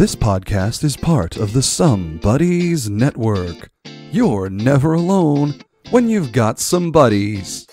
This podcast is part of the SomeBuddies Network. You're never alone when you've got some buddies.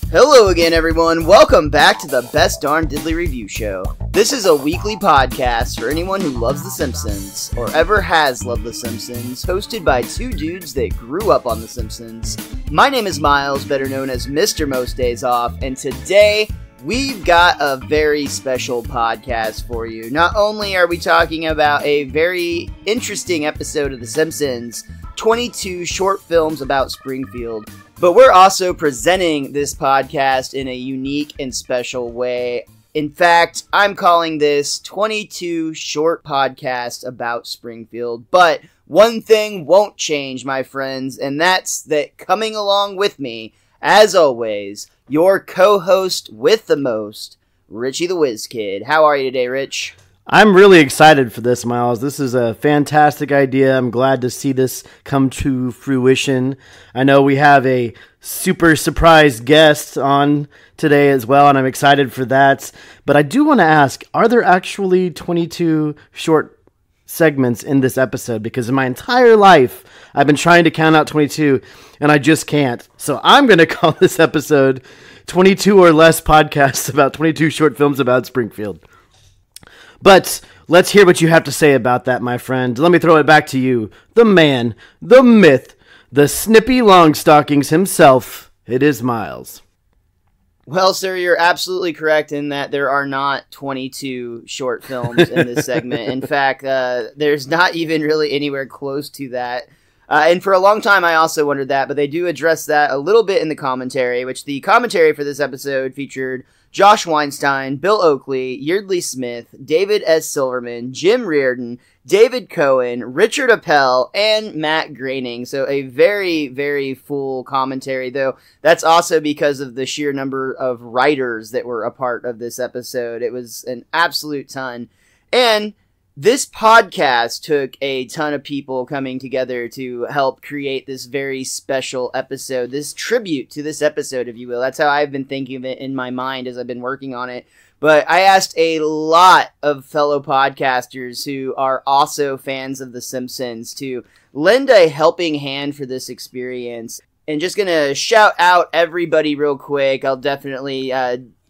Hello again, everyone. Welcome back to the Best Darn Diddly Review Show. This is a weekly podcast for anyone who loves The Simpsons, or ever has loved The Simpsons, hosted by two dudes that grew up on The Simpsons. My name is Miles, better known as Mr. Most Days Off, and today we've got a very special podcast for you. Not only are we talking about a very interesting episode of The Simpsons, 22 short films about Springfield, but we're also presenting this podcast in a unique and special way. In fact, I'm calling this 22 short podcasts about Springfield. But one thing won't change, my friends, and that's that coming along with me, as always, your co-host with the most, Richie the Whiz Kid. How are you today, Rich? I'm really excited for this, Miles. This is a fantastic idea. I'm glad to see this come to fruition. I know we have a super surprise guest on today as well, and I'm excited for that. But I do want to ask, are there actually 22 short segments in this episode? Because in my entire life, I've been trying to count out 22, and I just can't. So I'm going to call this episode 22 or less podcasts about 22 short films about Springfield. But let's hear what you have to say about that, my friend. Let me throw it back to you. The man, the myth, the Snippy Longstockings himself. It is Miles. Well, sir, you're absolutely correct in that there are not 22 short films in this segment. In fact, there's not even really anywhere close to that. And for a long time, I also wondered that, but they do address that a little bit in the commentary, which the commentary for this episode featured Josh Weinstein, Bill Oakley, Yeardley Smith, David S. Silverman, Jim Reardon, David Cohen, Richard Appel, and Matt Groening. So a very, very full commentary, though that's also because of the sheer number of writers that were a part of this episode. It was an absolute ton. And this podcast took a ton of people coming together to help create this very special episode, this tribute to this episode, if you will. That's how I've been thinking of it in my mind as I've been working on it. But I asked a lot of fellow podcasters who are also fans of The Simpsons to lend a helping hand for this experience. And just going to shout out everybody real quick. I'll definitely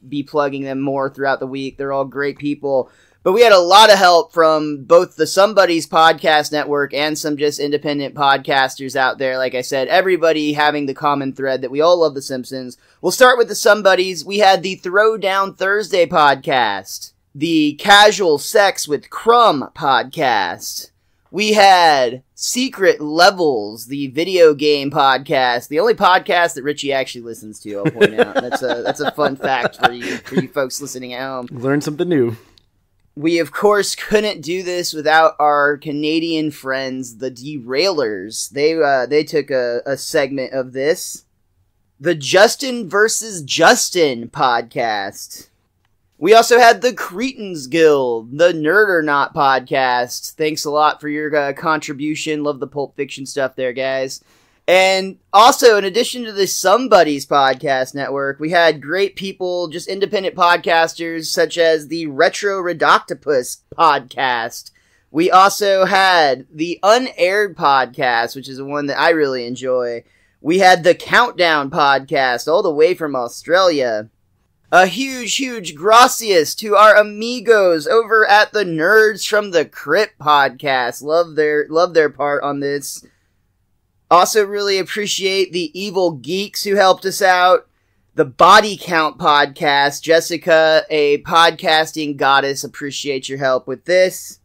be plugging them more throughout the week. They're all great people. But we had a lot of help from both the SomeBuddies Podcast Network and some just independent podcasters out there. Like I said, everybody having the common thread that we all love The Simpsons. We'll start with the SomeBuddies. We had the Throwdown Thursday podcast, the Casual Sex with Crumb podcast. We had Secret Levels, the video game podcast, the only podcast that Richie actually listens to, I'll point out. That's a fun fact for you folks listening at home. Learn something new. We, of course, couldn't do this without our Canadian friends, the Derailers. They took a segment of this. The Justin vs. Justin podcast. We also had the Cretins Guild, the Nerd or Not podcast. Thanks a lot for your contribution. Love the Pulp Fiction stuff there, guys. And also, in addition to the SomeBuddies Podcast Network, we had great people, just independent podcasters, such as the Retro Redoctopus podcast. We also had the Unaired podcast, which is the one that I really enjoy. We had the Countdown podcast, all the way from Australia. A huge, huge gracias to our amigos over at the Nerds from the Crypt podcast. Love their part on this. Also really appreciate the Evil Geeks who helped us out. The Body Count podcast. Jessica, a podcasting goddess, appreciate your help with this.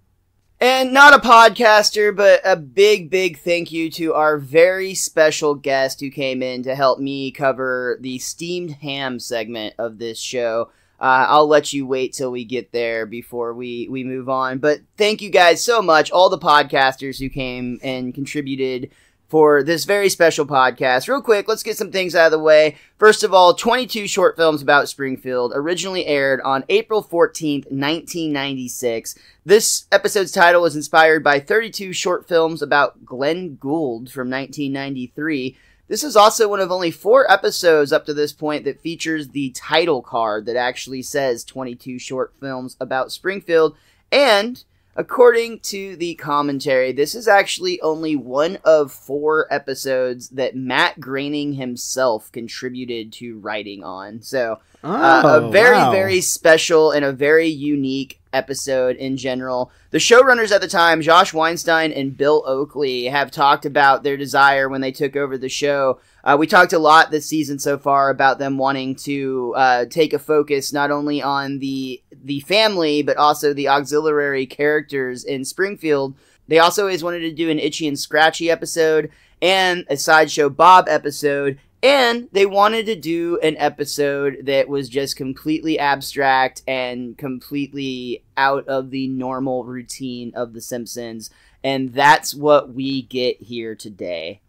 And not a podcaster, but a big, big thank you to our very special guest who came in to help me cover the steamed ham segment of this show. I'll let you wait till we get there before we move on. But thank you guys so much, all the podcasters who came and contributed for this very special podcast. Real quick, let's get some things out of the way. First of all, 22 short films about Springfield, originally aired on April 14th, 1996. This episode's title was inspired by 32 short films about Glenn Gould from 1993. This is also one of only 4 episodes up to this point that features the title card that actually says 22 short films about Springfield. And according to the commentary, this is actually only one of 4 episodes that Matt Groening himself contributed to writing on. So a very special and a very unique episode in general. The showrunners at the time, Josh Weinstein and Bill Oakley, have talked about their desire when they took over the show. We talked a lot this season so far about them wanting to take a focus not only on the family, but also the auxiliary characters in Springfield. They also always wanted to do an Itchy and Scratchy episode and a Sideshow Bob episode. And they wanted to do an episode that was just completely abstract and completely out of the normal routine of The Simpsons. And that's what we get here today.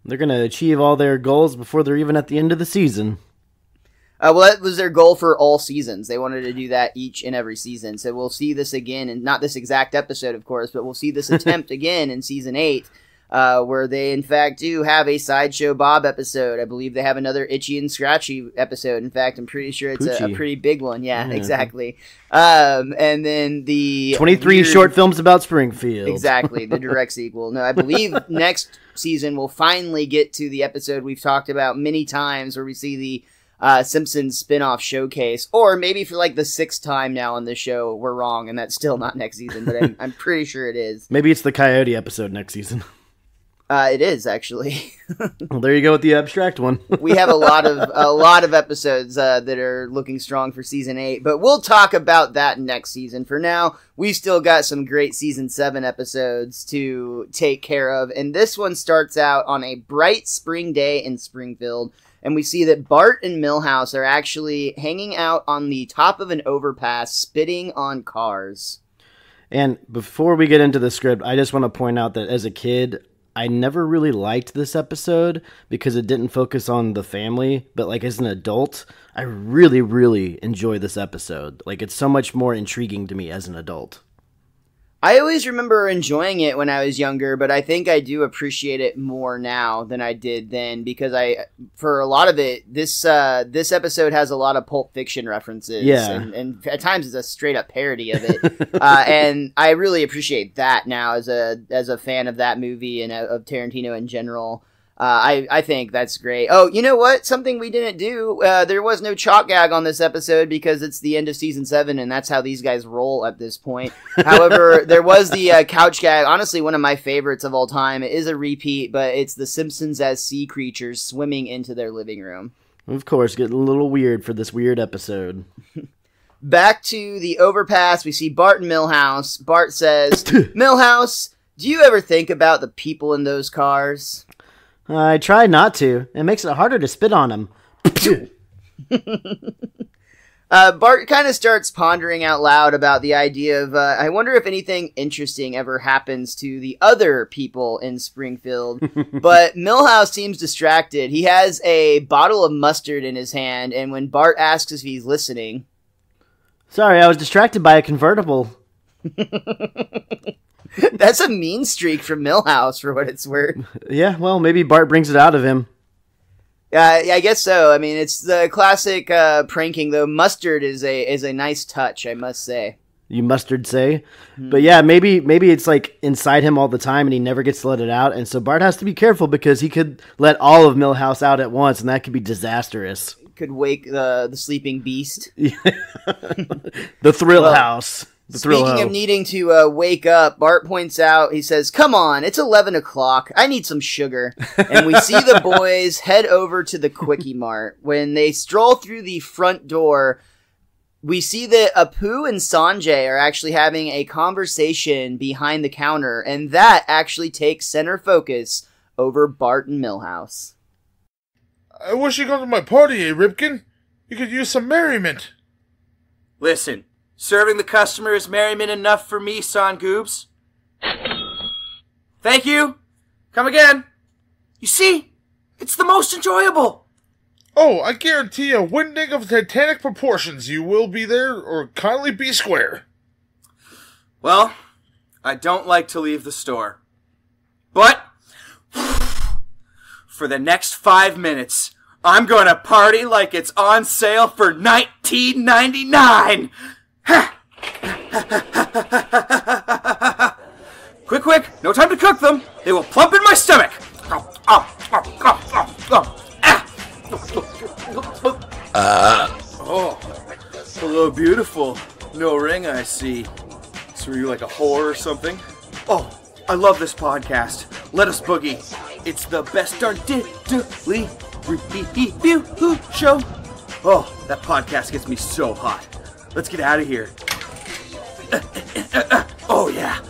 They're going to achieve all their goals before they're even at the end of the season. Well, that was their goal for all seasons. They wanted to do that each and every season. So we'll see this again, and not this exact episode, of course, but we'll see this attempt again in season 8. Where they, in fact, do have a Sideshow Bob episode. I believe they have another Itchy and Scratchy episode. In fact, I'm pretty sure it's a pretty big one. Yeah, exactly. And then the 23 short films about Springfield. Exactly, the direct sequel. No, I believe next season we'll finally get to the episode we've talked about many times where we see the Simpsons spin-off showcase, or maybe for like the 6th time now on this show, we're wrong, and that's still not next season, but I'm pretty sure it is. Maybe it's the Coyote episode next season. It is actually. Well, there you go with the abstract one. We have a lot of episodes that are looking strong for season 8, but we'll talk about that next season. For now, we've still got some great season 7 episodes to take care of, and this one starts out on a bright spring day in Springfield, and we see that Bart and Milhouse are actually hanging out on the top of an overpass, spitting on cars. And before we get into the script, I just want to point out that as a kid, I never really liked this episode because it didn't focus on the family, but like as an adult, I really, really enjoy this episode. Like it's so much more intriguing to me as an adult. I always remember enjoying it when I was younger, but I think I do appreciate it more now than I did then because for a lot of it, this episode has a lot of Pulp Fiction references, and at times it's a straight up parody of it, and I really appreciate that now as a fan of that movie and of Tarantino in general. I think that's great. Oh, you know what? Something we didn't do. There was no chalk gag on this episode because it's the end of season 7, and that's how these guys roll at this point. However, there was the couch gag. Honestly, one of my favorites of all time. It is a repeat, but it's the Simpsons as sea creatures swimming into their living room. Of course, getting a little weird for this weird episode. Back to the overpass, we see Bart and Milhouse. Bart says, Milhouse, do you ever think about the people in those cars? I try not to. It makes it harder to spit on them. Bart kind of starts pondering out loud about the idea of, I wonder if anything interesting ever happens to the other people in Springfield. But Milhouse seems distracted. He has a bottle of mustard in his hand, and when Bart asks if he's listening... Sorry, I was distracted by a convertible. That's a mean streak from Milhouse, for what it's worth. Yeah, well, maybe Bart brings it out of him. I guess so. I mean, it's the classic pranking, though. Mustard is a nice touch, I must say. You mustard say? Mm-hmm. But yeah, maybe it's like inside him all the time and he never gets to let it out. And so Bart has to be careful because he could let all of Milhouse out at once, and that could be disastrous. Could wake the sleeping beast. The Thrill House. Speaking of needing to wake up, Bart points out, he says, come on, it's 11 o'clock. I need some sugar. And we see the boys head over to the Quickie Mart. When they stroll through the front door, we see that Apu and Sanjay are actually having a conversation behind the counter, and that actually takes center focus over Bart and Milhouse. I wish you'd come to my party, Ripken? You could use some merriment. Listen. Serving the customer is merriment enough for me, Son Goobs. Thank you. Come again. You see, it's the most enjoyable. Oh, I guarantee a winding of titanic proportions. You will be there, or kindly be square. Well, I don't like to leave the store. But For the next 5 minutes, I'm gonna party like it's on sale for $19.99! Quick, no time to cook them! They will plump in my stomach! Oh, hello, beautiful. No ring, I see. So are you like a whore or something? Oh, I love this podcast. Let us boogie. It's the best darn diddly review show. Oh, that podcast gets me so hot. Let's get out of here. Oh, yeah.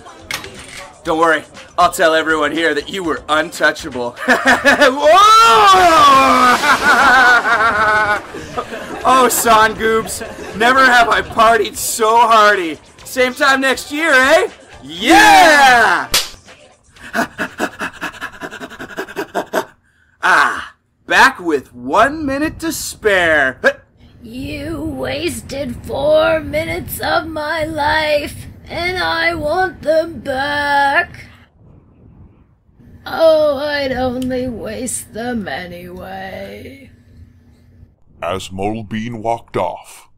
Don't worry. I'll tell everyone here that you were untouchable. Oh, Son Goobs. Never have I partied so hardy. Same time next year, eh? Yeah! Back with 1 minute to spare. You wasted 4 minutes of my life, and I want them back. Oh, I'd only waste them anyway. As Molebean walked off,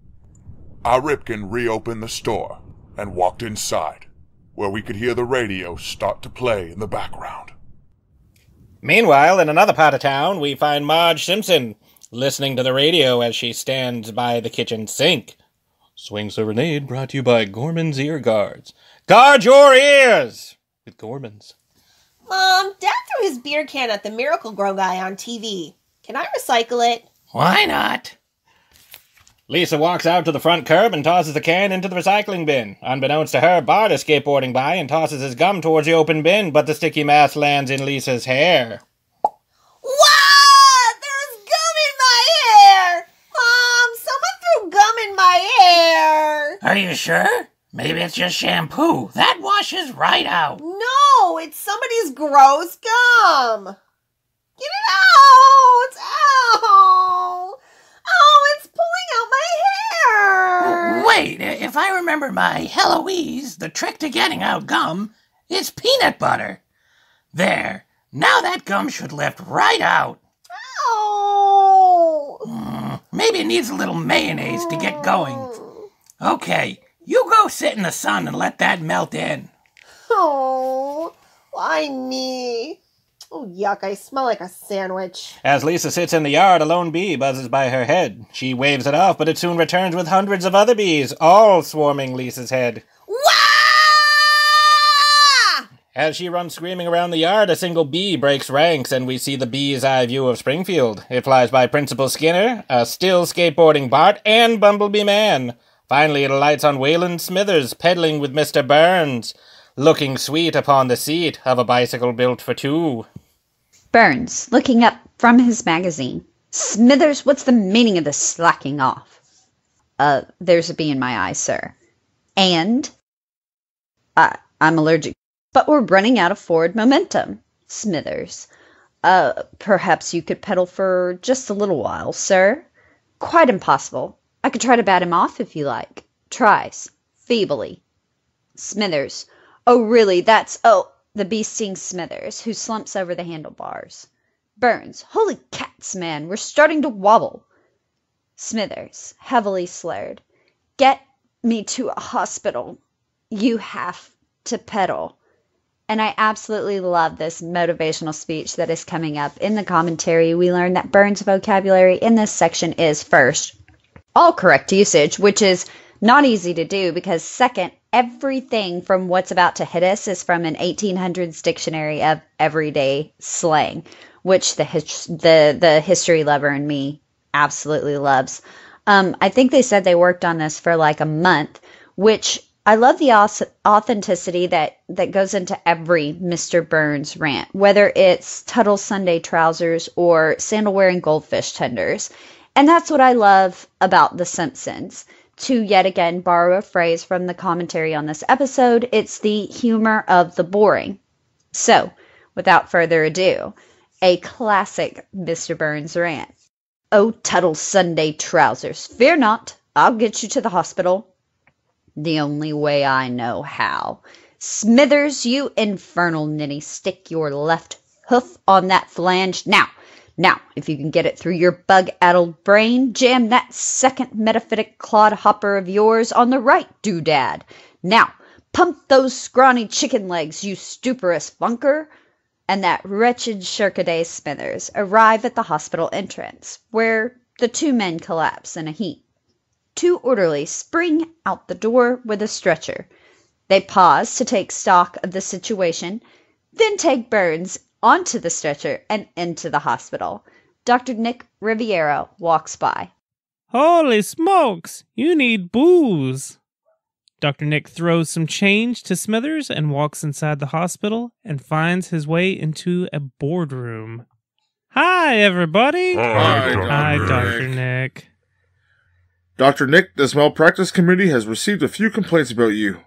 our Ripken reopened the store and walked inside, where we could hear the radio start to play in the background. Meanwhile, in another part of town, we find Marge Simpson listening to the radio as she stands by the kitchen sink. Swing Serenade brought to you by Gorman's Ear Guards. Guard your ears with Gorman's. Mom, Dad threw his beer can at the Miracle Grow guy on TV. Can I recycle it? Why not? Lisa walks out to the front curb and tosses the can into the recycling bin. Unbeknownst to her, Bart is skateboarding by and tosses his gum towards the open bin, but the sticky mass lands in Lisa's hair. What? There's gum in my hair! Mom, someone threw gum in my hair! Are you sure? Maybe it's just shampoo. That washes right out. No, it's somebody's gross gum. Get it out! Ow! Oh, it's pulling out my hair! Wait, if I remember my Heloise, the trick to getting out gum is peanut butter. There. Now that gum should lift right out. Ow! Maybe it needs a little mayonnaise to get going. Okay, you go sit in the sun and let that melt in. Oh, why me? Oh, yuck, I smell like a sandwich. As Lisa sits in the yard, a lone bee buzzes by her head. She waves it off, but it soon returns with hundreds of other bees, all swarming Lisa's head. Wah! As she runs screaming around the yard, a single bee breaks ranks, and we see the bee's eye view of Springfield. It flies by Principal Skinner, a still skateboarding Bart, and Bumblebee Man. Finally, it alights on Wayland Smithers, pedaling with Mr. Burns, looking sweet upon the seat of a bicycle built for two. Burns, looking up from his magazine. Smithers, what's the meaning of this slacking off? There's a bee in my eye, sir. And? I'm allergic. But we're running out of forward momentum. Smithers. Perhaps you could pedal for just a little while, sir? Quite impossible. I could try to bat him off if you like. Tries. Feebly. Smithers. Oh, really, the bee stings Smithers, who slumps over the handlebars. Burns. Holy cats, man, we're starting to wobble. Smithers, heavily slurred. Get me to a hospital. You have to pedal. And I absolutely love this motivational speech that is coming up. In the commentary, we learn that Burns' vocabulary in this section is, first, all correct usage, which is not easy to do because, second, everything from what's about to hit us is from an 1800s dictionary of everyday slang, which the history lover in me absolutely loves. I think they said they worked on this for like a month, which I love the authenticity that goes into every Mr. Burns rant, whether it's Tuttle Sunday trousers or sandal-wearing goldfish tenders. And that's what I love about The Simpsons. To yet again borrow a phrase from the commentary on this episode, it's the humor of the boring. So, without further ado, a classic Mr. Burns rant. Oh, Tuttle Sunday trousers, fear not, I'll get you to the hospital. The only way I know how. Smithers, you infernal ninny, stick your left hoof on that flange. Now, Now, if you can get it through your bug-addled brain, jam that second metaphytic clodhopper of yours on the right doodad. Now, pump those scrawny chicken legs, you stuporous funker. And that wretched Shirkaday Smithers arrive at the hospital entrance, where the two men collapse in a heap. Two orderlies spring out the door with a stretcher. They pause to take stock of the situation, then take Burns onto the stretcher and into the hospital. Dr. Nick Riviera walks by. Holy smokes, you need booze. Dr. Nick throws some change to Smithers and walks inside the hospital and finds his way into a boardroom. Hi, everybody. Hi, Dr. Nick. Dr. Nick, this malpractice committee has received a few complaints about you.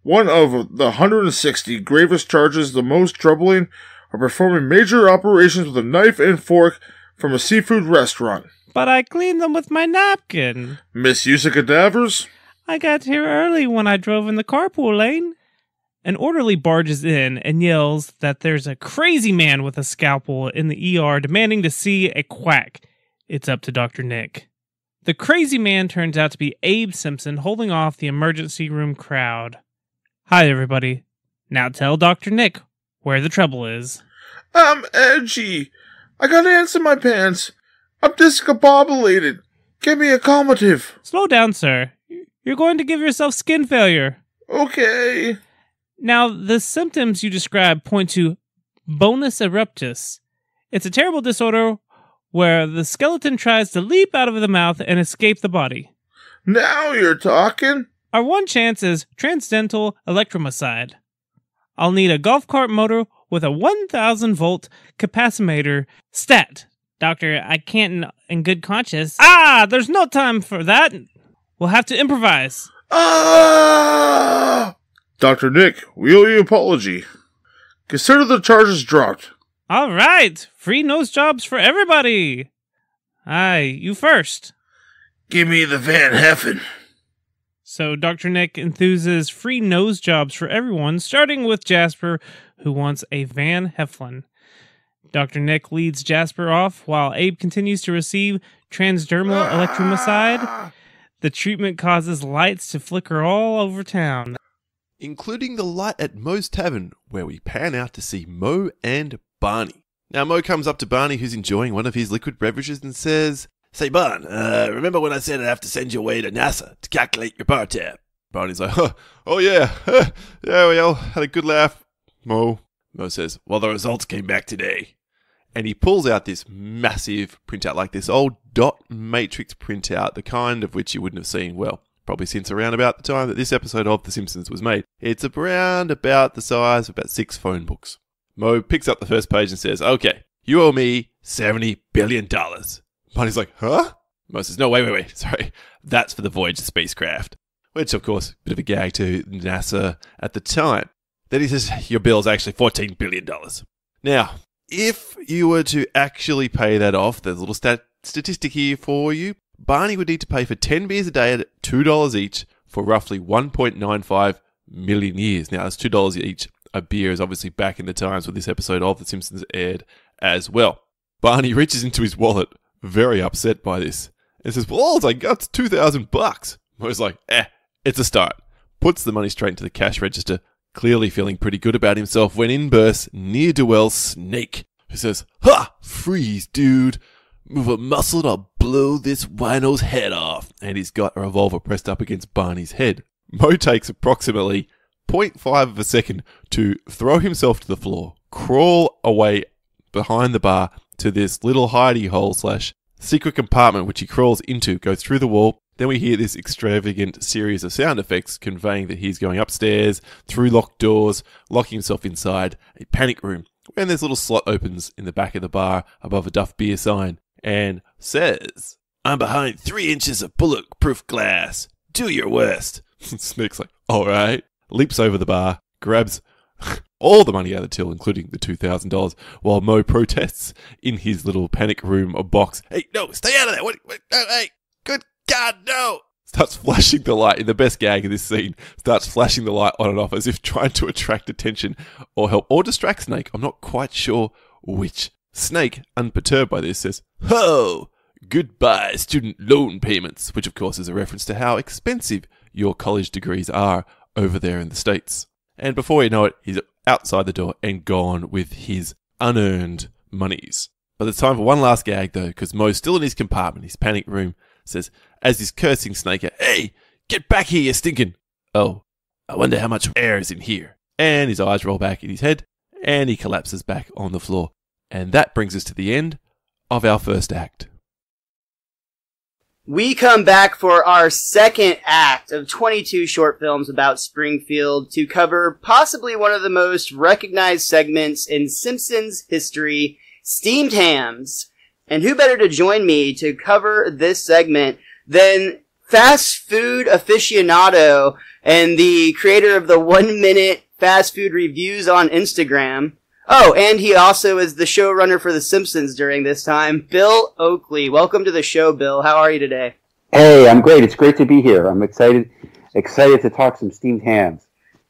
One of the 160 gravest charges, the most troubling, are performing major operations with a knife and fork from a seafood restaurant. But I cleaned them with my napkin. Misuse of cadavers? I got here early when I drove in the carpool lane. An orderly barges in and yells that there's a crazy man with a scalpel in the ER demanding to see a quack. It's up to Dr. Nick. The crazy man turns out to be Abe Simpson holding off the emergency room crowd. Hi, everybody. Now tell Dr. Nick where the trouble is. I'm edgy. I got ants in my pants. I'm discombobulated. Give me a calmative. Slow down, sir. You're going to give yourself skin failure. Okay. Now, the symptoms you describe point to bonus eruptus. It's a terrible disorder where the skeleton tries to leap out of the mouth and escape the body. Now you're talking. Our one chance is transdental electromycide. I'll need a golf cart motor with a 1,000 volt capacitor stat. Doctor, I can't in good conscience. There's no time for that. We'll have to improvise. Dr. Nick, we owe you an apology. Consider the charges dropped. All right. Free nose jobs for everybody. Aye, you first. Give me the Van Heffen. So Dr. Nick enthuses free nose jobs for everyone, starting with Jasper, who wants a Van Heflin. Dr. Nick leads Jasper off while Abe continues to receive transdermal electromycide. The treatment causes lights to flicker all over town, including the light at Moe's Tavern, where we pan out to see Moe and Barney. Now Moe comes up to Barney, who's enjoying one of his liquid beverages, and says, "Say, Barn, remember when I said I'd have to send you away to NASA to calculate your bar tab?" Barney's like, oh yeah, yeah, we all had a good laugh, Moe. Moe says, "Well, the results came back today." And he pulls out this massive printout, like this old dot matrix printout, the kind of which you wouldn't have seen, well, probably since around about the time that this episode of The Simpsons was made. It's around about the size of about 6 phone books. Moe picks up the first page and says, "Okay, you owe me $70 billion. Barney's like, huh? Moe says, "No, wait, sorry. That's for the Voyager spacecraft." Which, of course, a bit of a gag to NASA at the time. Then he says, "Your bill's actually $14 billion. Now, if you were to actually pay that off, there's a little statistic here for you. Barney would need to pay for 10 beers a day at $2 each for roughly 1.95 million years. Now, that's $2 each. A beer is obviously back in the times when this episode of The Simpsons aired as well. Barney reaches into his wallet, very upset by this, and says, "Well, all I got's $2,000. Moe's like, it's a start. Puts the money straight into the cash register, clearly feeling pretty good about himself when in bursts ne'er-do-well Snake, who says, "Ha! Freeze, dude. Move a muscle and I'll blow this wino's head off." And he's got a revolver pressed up against Barney's head. Moe takes approximately 0.5 of a second to throw himself to the floor, crawl away behind the bar to this little hidey hole / secret compartment which he crawls into, goes through the wall. Then we hear this extravagant series of sound effects conveying that he's going upstairs, through locked doors, locking himself inside a panic room, when this little slot opens in the back of the bar above a Duff Beer sign, and says, "I'm behind 3 inches of bulletproof glass. Do your worst." Snake's like, alright, leaps over the bar, grabs all the money out of the till, including the $2,000, while Moe protests in his little panic room box. "Hey, no, stay out of there. What no, hey, good God, no." Starts flashing the light in the best gag of this scene. Starts flashing the light on and off as if trying to attract attention or help or distract Snake. I'm not quite sure which. Snake, unperturbed by this, says, "Ho! Goodbye, student loan payments," which of course is a reference to how expensive your college degrees are over there in the States. And before you know it, he's outside the door and gone with his unearned monies. But it's time for one last gag, though, because Mo's still in his compartment, his panic room, says, as he's cursing Snake out, "Hey, get back here, you stinking! Oh, I wonder how much air is in here." And his eyes roll back in his head, and he collapses back on the floor. And that brings us to the end of our first act. We come back for our second act of 22 short films about Springfield to cover possibly one of the most recognized segments in Simpsons history, Steamed Hams. And who better to join me to cover this segment than fast food aficionado and the creator of the 1-minute fast food reviews on Instagram. Oh, and he also is the showrunner for The Simpsons during this time, Bill Oakley. Welcome to the show, Bill. How are you today? Hey, I'm great. It's great to be here. I'm excited to talk some steamed hams.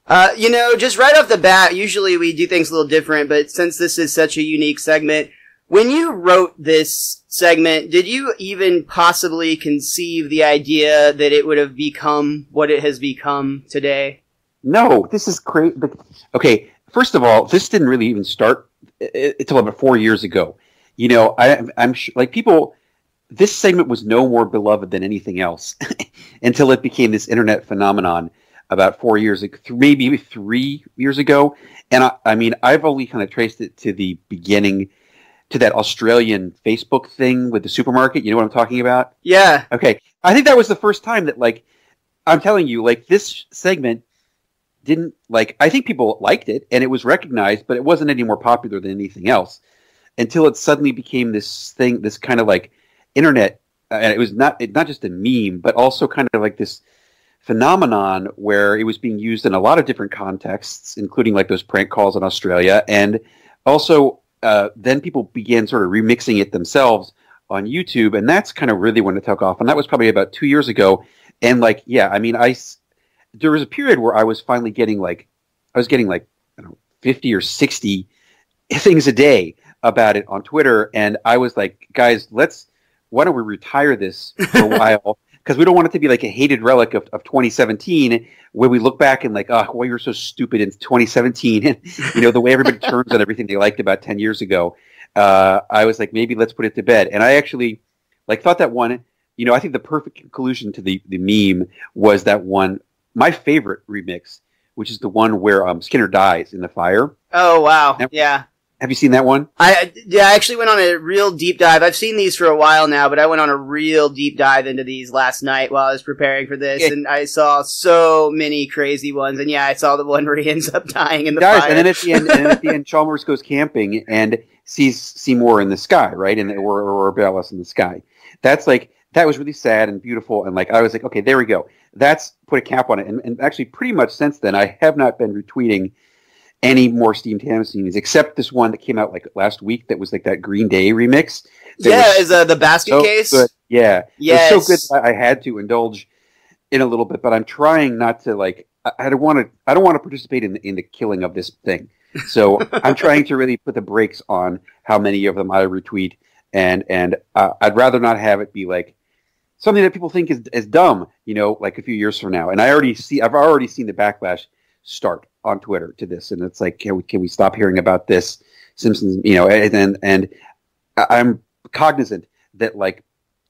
Just right off the bat, usually we do things a little different, but since this is such a unique segment, when you wrote this segment, did you even possibly conceive the idea that it would have become what it has become today? No, this is great. Okay, first of all, this didn't really even start until about 4 years ago. I'm sure, like people, this segment was no more beloved than anything else until it became this internet phenomenon about 4 years ago, maybe 3 years ago. And I've only kind of traced it to the beginning, to that Australian Facebook thing with the supermarket. You know what I'm talking about? Yeah. Okay. I think that was the first time that, like, I'm telling you, like, this segment didn't, like, I think people liked it and it was recognized, but it wasn't any more popular than anything else until it suddenly became this thing, this kind of like internet, and it was not just a meme, but also kind of like this phenomenon where it was being used in a lot of different contexts, including like those prank calls in Australia, and also then people began sort of remixing it themselves on YouTube, and that's kind of really when it took off, and that was probably about 2 years ago. And like, yeah, I mean, there was a period where I was finally getting like, I don't know, 50 or 60 things a day about it on Twitter, and I was like, guys, why don't we retire this for a while? Because we don't want it to be like a hated relic of 2017, where we look back and like, oh, well, you were so stupid in 2017. And, the way everybody turns on everything they liked about 10 years ago. I was like, maybe let's put it to bed. And I actually thought that one, I think the perfect conclusion to the meme was that one, my favorite remix, which is the one where Skinner dies in the fire. Oh, wow. Yeah. Have you seen that one? I actually went on a real deep dive. I've seen these for a while now, but I went on a real deep dive into these last night while I was preparing for this, and I saw so many crazy ones. And yeah, I saw the one where he ends up dying in the fire. And then at the end, Chalmers goes camping and sees Seymour in the sky, right? Or Bellis in the sky. That was really sad and beautiful. And I was like, okay, there we go. That's put a cap on it. And actually, pretty much since then, I have not been retweeting any more steamed ham scenes, except this one that came out last week that was that Green Day remix. Is the basket case? Good. Yeah. Yes. It was so good I had to indulge in a little bit, but I'm trying not to I don't want to participate in the killing of this thing. So I'm trying to really put the brakes on how many of them I retweet, and I'd rather not have it be something that people think is dumb, a few years from now. And I've already seen the backlash start on Twitter to this, and it's like, can we stop hearing about this Simpsons? And I'm cognizant that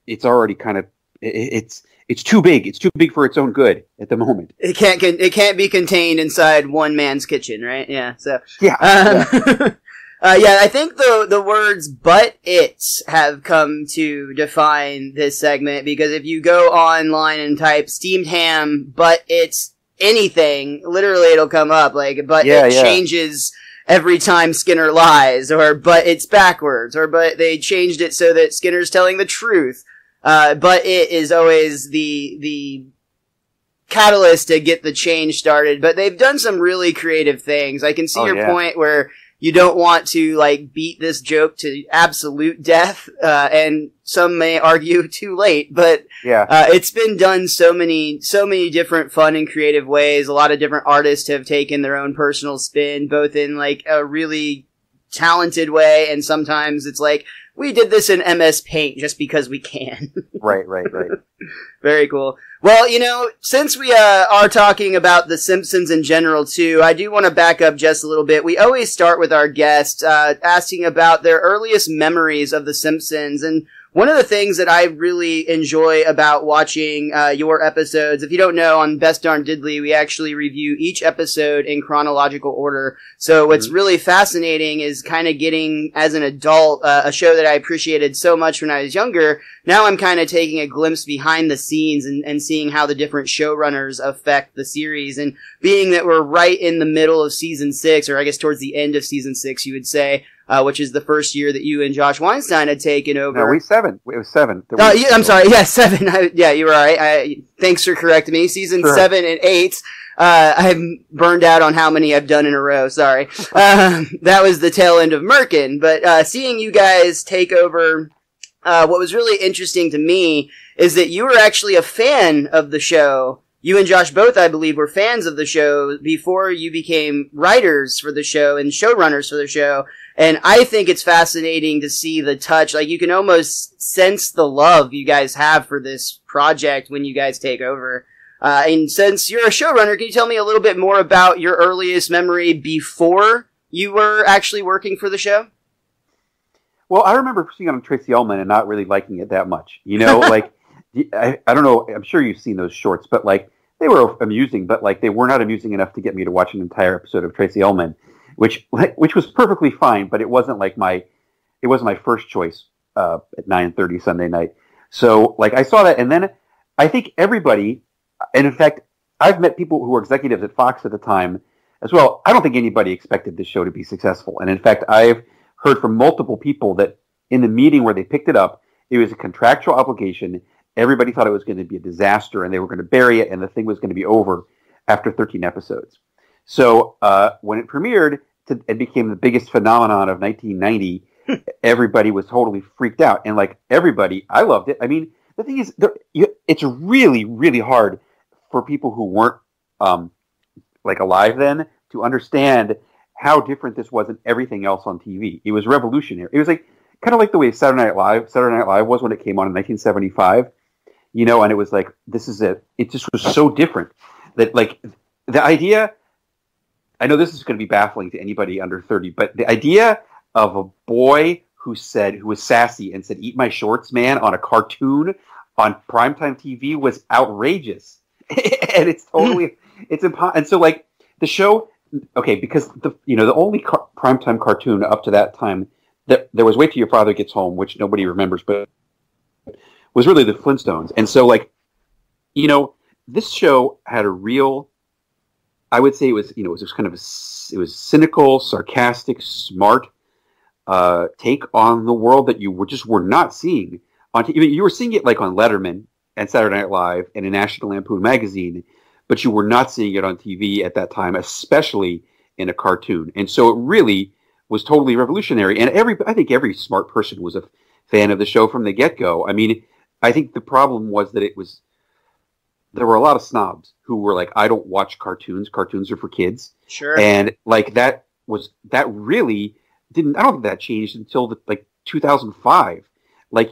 it's already kind of it's too big. It's too big for its own good at the moment. It can't be contained inside one man's kitchen, right? Yeah. So yeah. I think the words "but it's" have come to define this segment, because if you go online and type "steamed ham but it's anything," literally it'll come up it changes every time Skinner lies, or but it's backwards, or but they changed it so that Skinner's telling the truth. But it is always the catalyst to get the change started. But they've done some really creative things. I can see your point where you don't want to beat this joke to absolute death, and some may argue too late, but it's been done so many different fun and creative ways. A lot of different artists have taken their own personal spin, both in a really talented way, and sometimes it's like, we did this in MS Paint just because we can. Right. Very cool. Well, since we are talking about The Simpsons in general, too, I do want to back up just a little bit. We always start with our guests asking about their earliest memories of The Simpsons, and one of the things that I really enjoy about watching your episodes, if you don't know, on Best Darn Diddly, we actually review each episode in chronological order. So what's really fascinating is kind of getting, as an adult, a show that I appreciated so much when I was younger. Now I'm kind of taking a glimpse behind the scenes and seeing how the different showrunners affect the series. And being that we're right in the middle of season 6, or I guess towards the end of season 6, you would say, which is the first year that you and Josh Weinstein had taken over. No, 7. It was 7. I'm sorry. Yeah, 7. Yeah, you were right. Thanks for correcting me. Season 7 and 8. I'm burned out on how many I've done in a row. Sorry. That was the tail end of Merkin. But seeing you guys take over, what was really interesting to me is that you were actually a fan of the show. You and Josh both, I believe, were fans of the show before you became writers for the show and showrunners for the show. And I think it's fascinating to see the touch. Like, you can almost sense the love you guys have for this project when you guys take over. And since you're a showrunner, can you tell me a little bit more about your earliest memory before you were actually working for the show? Well, I remember seeing on Tracy Ullman and not really liking it that much. Like, I don't know, I'm sure you've seen those shorts, but like, they were amusing, but like, they were not amusing enough to get me to watch an entire episode of Tracy Ullman, which was perfectly fine, but it wasn't my first choice at 9:30 Sunday night. So like, I saw that, and then I think everybody, and in fact, I've met people who were executives at Fox at the time as well. I don't think anybody expected this show to be successful, and in fact, I've heard from multiple people that in the meeting where they picked it up, it was a contractual obligation. Everybody thought it was going to be a disaster, and they were going to bury it, and the thing was going to be over after 13 episodes. So when it premiered, it became the biggest phenomenon of 1990. Everybody was totally freaked out, and like everybody, I loved it. I mean, the thing is, it's really, really hard for people who weren't like alive then to understand how different this was than everything else on TV. It was revolutionary. It was like kind of like the way Saturday Night Live was when it came on in 1975. And it was like, it just was so different that like the idea, I know this is going to be baffling to anybody under 30, but the idea of a boy who was sassy and said, "Eat my shorts, man," on a cartoon on primetime TV was outrageous. And it's totally, it's impossible. And so like the show, okay, because the only primetime cartoon up to that time that there was Wait Till Your Father Gets Home, which nobody remembers, but was really the Flintstones. And so like, this show had a real, I would say it was kind of it was cynical, sarcastic, smart take on the world that you were not seeing on TV. You were seeing it like on Letterman and Saturday Night Live and in National Lampoon magazine, but you were not seeing it on TV at that time, especially in a cartoon. And so it really was totally revolutionary. And I think every smart person was a fan of the show from the get-go. I mean, I think the problem was that there were a lot of snobs who were like, "I don't watch cartoons. Cartoons are for kids." Sure. And like that really didn't. I don't think that changed until 2005. Like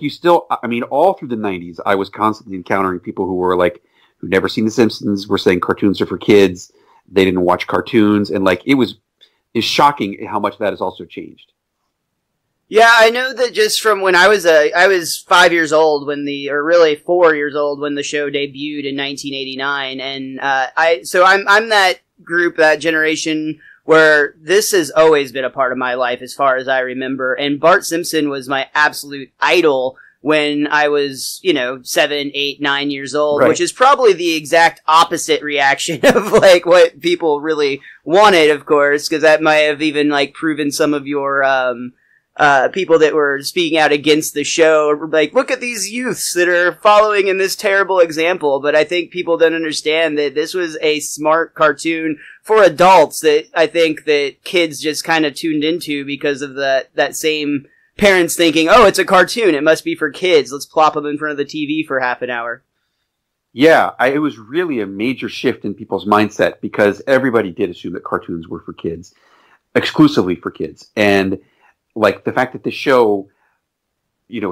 all through the 90s, I was constantly encountering people who were like, who'd never seen The Simpsons, were saying cartoons are for kids. They didn't watch cartoons, and like it's shocking how much that has also changed. Yeah, I know that just from when I was 5 years old or really 4 years old when the show debuted in 1989, and I'm that group, that generation where this has always been a part of my life as far as I remember, and Bart Simpson was my absolute idol when I was, 7, 8, 9 years old, right. Which is probably the exact opposite reaction of like what people really wanted, of course, because that might have even like proven some of your people that were speaking out against the show, like, look at these youths that are following in this terrible example. But I think people don't understand that this was a smart cartoon for adults that I think that kids just kind of tuned into because of that same parents thinking, "Oh, it's a cartoon, it must be for kids. Let's plop them in front of the TV for half an hour." Yeah, it was really a major shift in people's mindset because everybody did assume that cartoons were for kids, exclusively for kids. And like the fact that the show,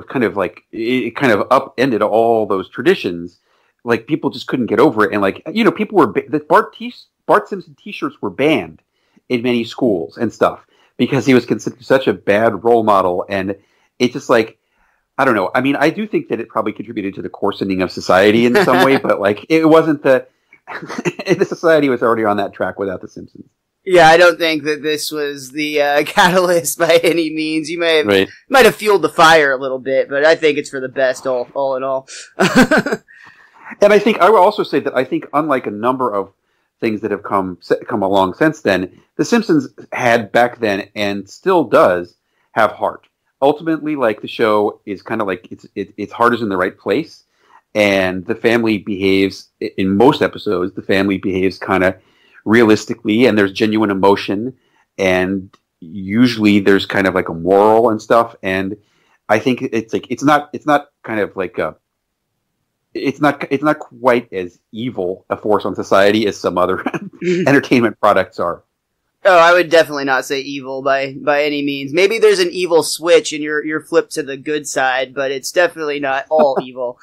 kind of like it kind of upended all those traditions. Like people just couldn't get over it, and like people were the Bart Simpson T-shirts were banned in many schools and stuff because he was considered such a bad role model, and it's just like I don't know. I mean, I do think that it probably contributed to the coarsening of society in some way, but like it wasn't the society was already on that track without the Simpsons. Yeah, I don't think that this was the catalyst by any means. You might have fueled the fire a little bit, but I think it's for the best all in all. And I think I will also say that I think unlike a number of things that have come along since then, The Simpsons had back then and still does have heart. Ultimately, like the show is kind of like its heart is in the right place, and the family behaves in most episodes. The family behaves kind of realistically, and there's genuine emotion, and usually there's kind of like a moral and stuff. And I think it's like it's not kind of like a it's not quite as evil a force on society as some other entertainment products are. Oh, I would definitely not say evil by any means. Maybe there's an evil switch and you're flipped to the good side, but it's definitely not all evil.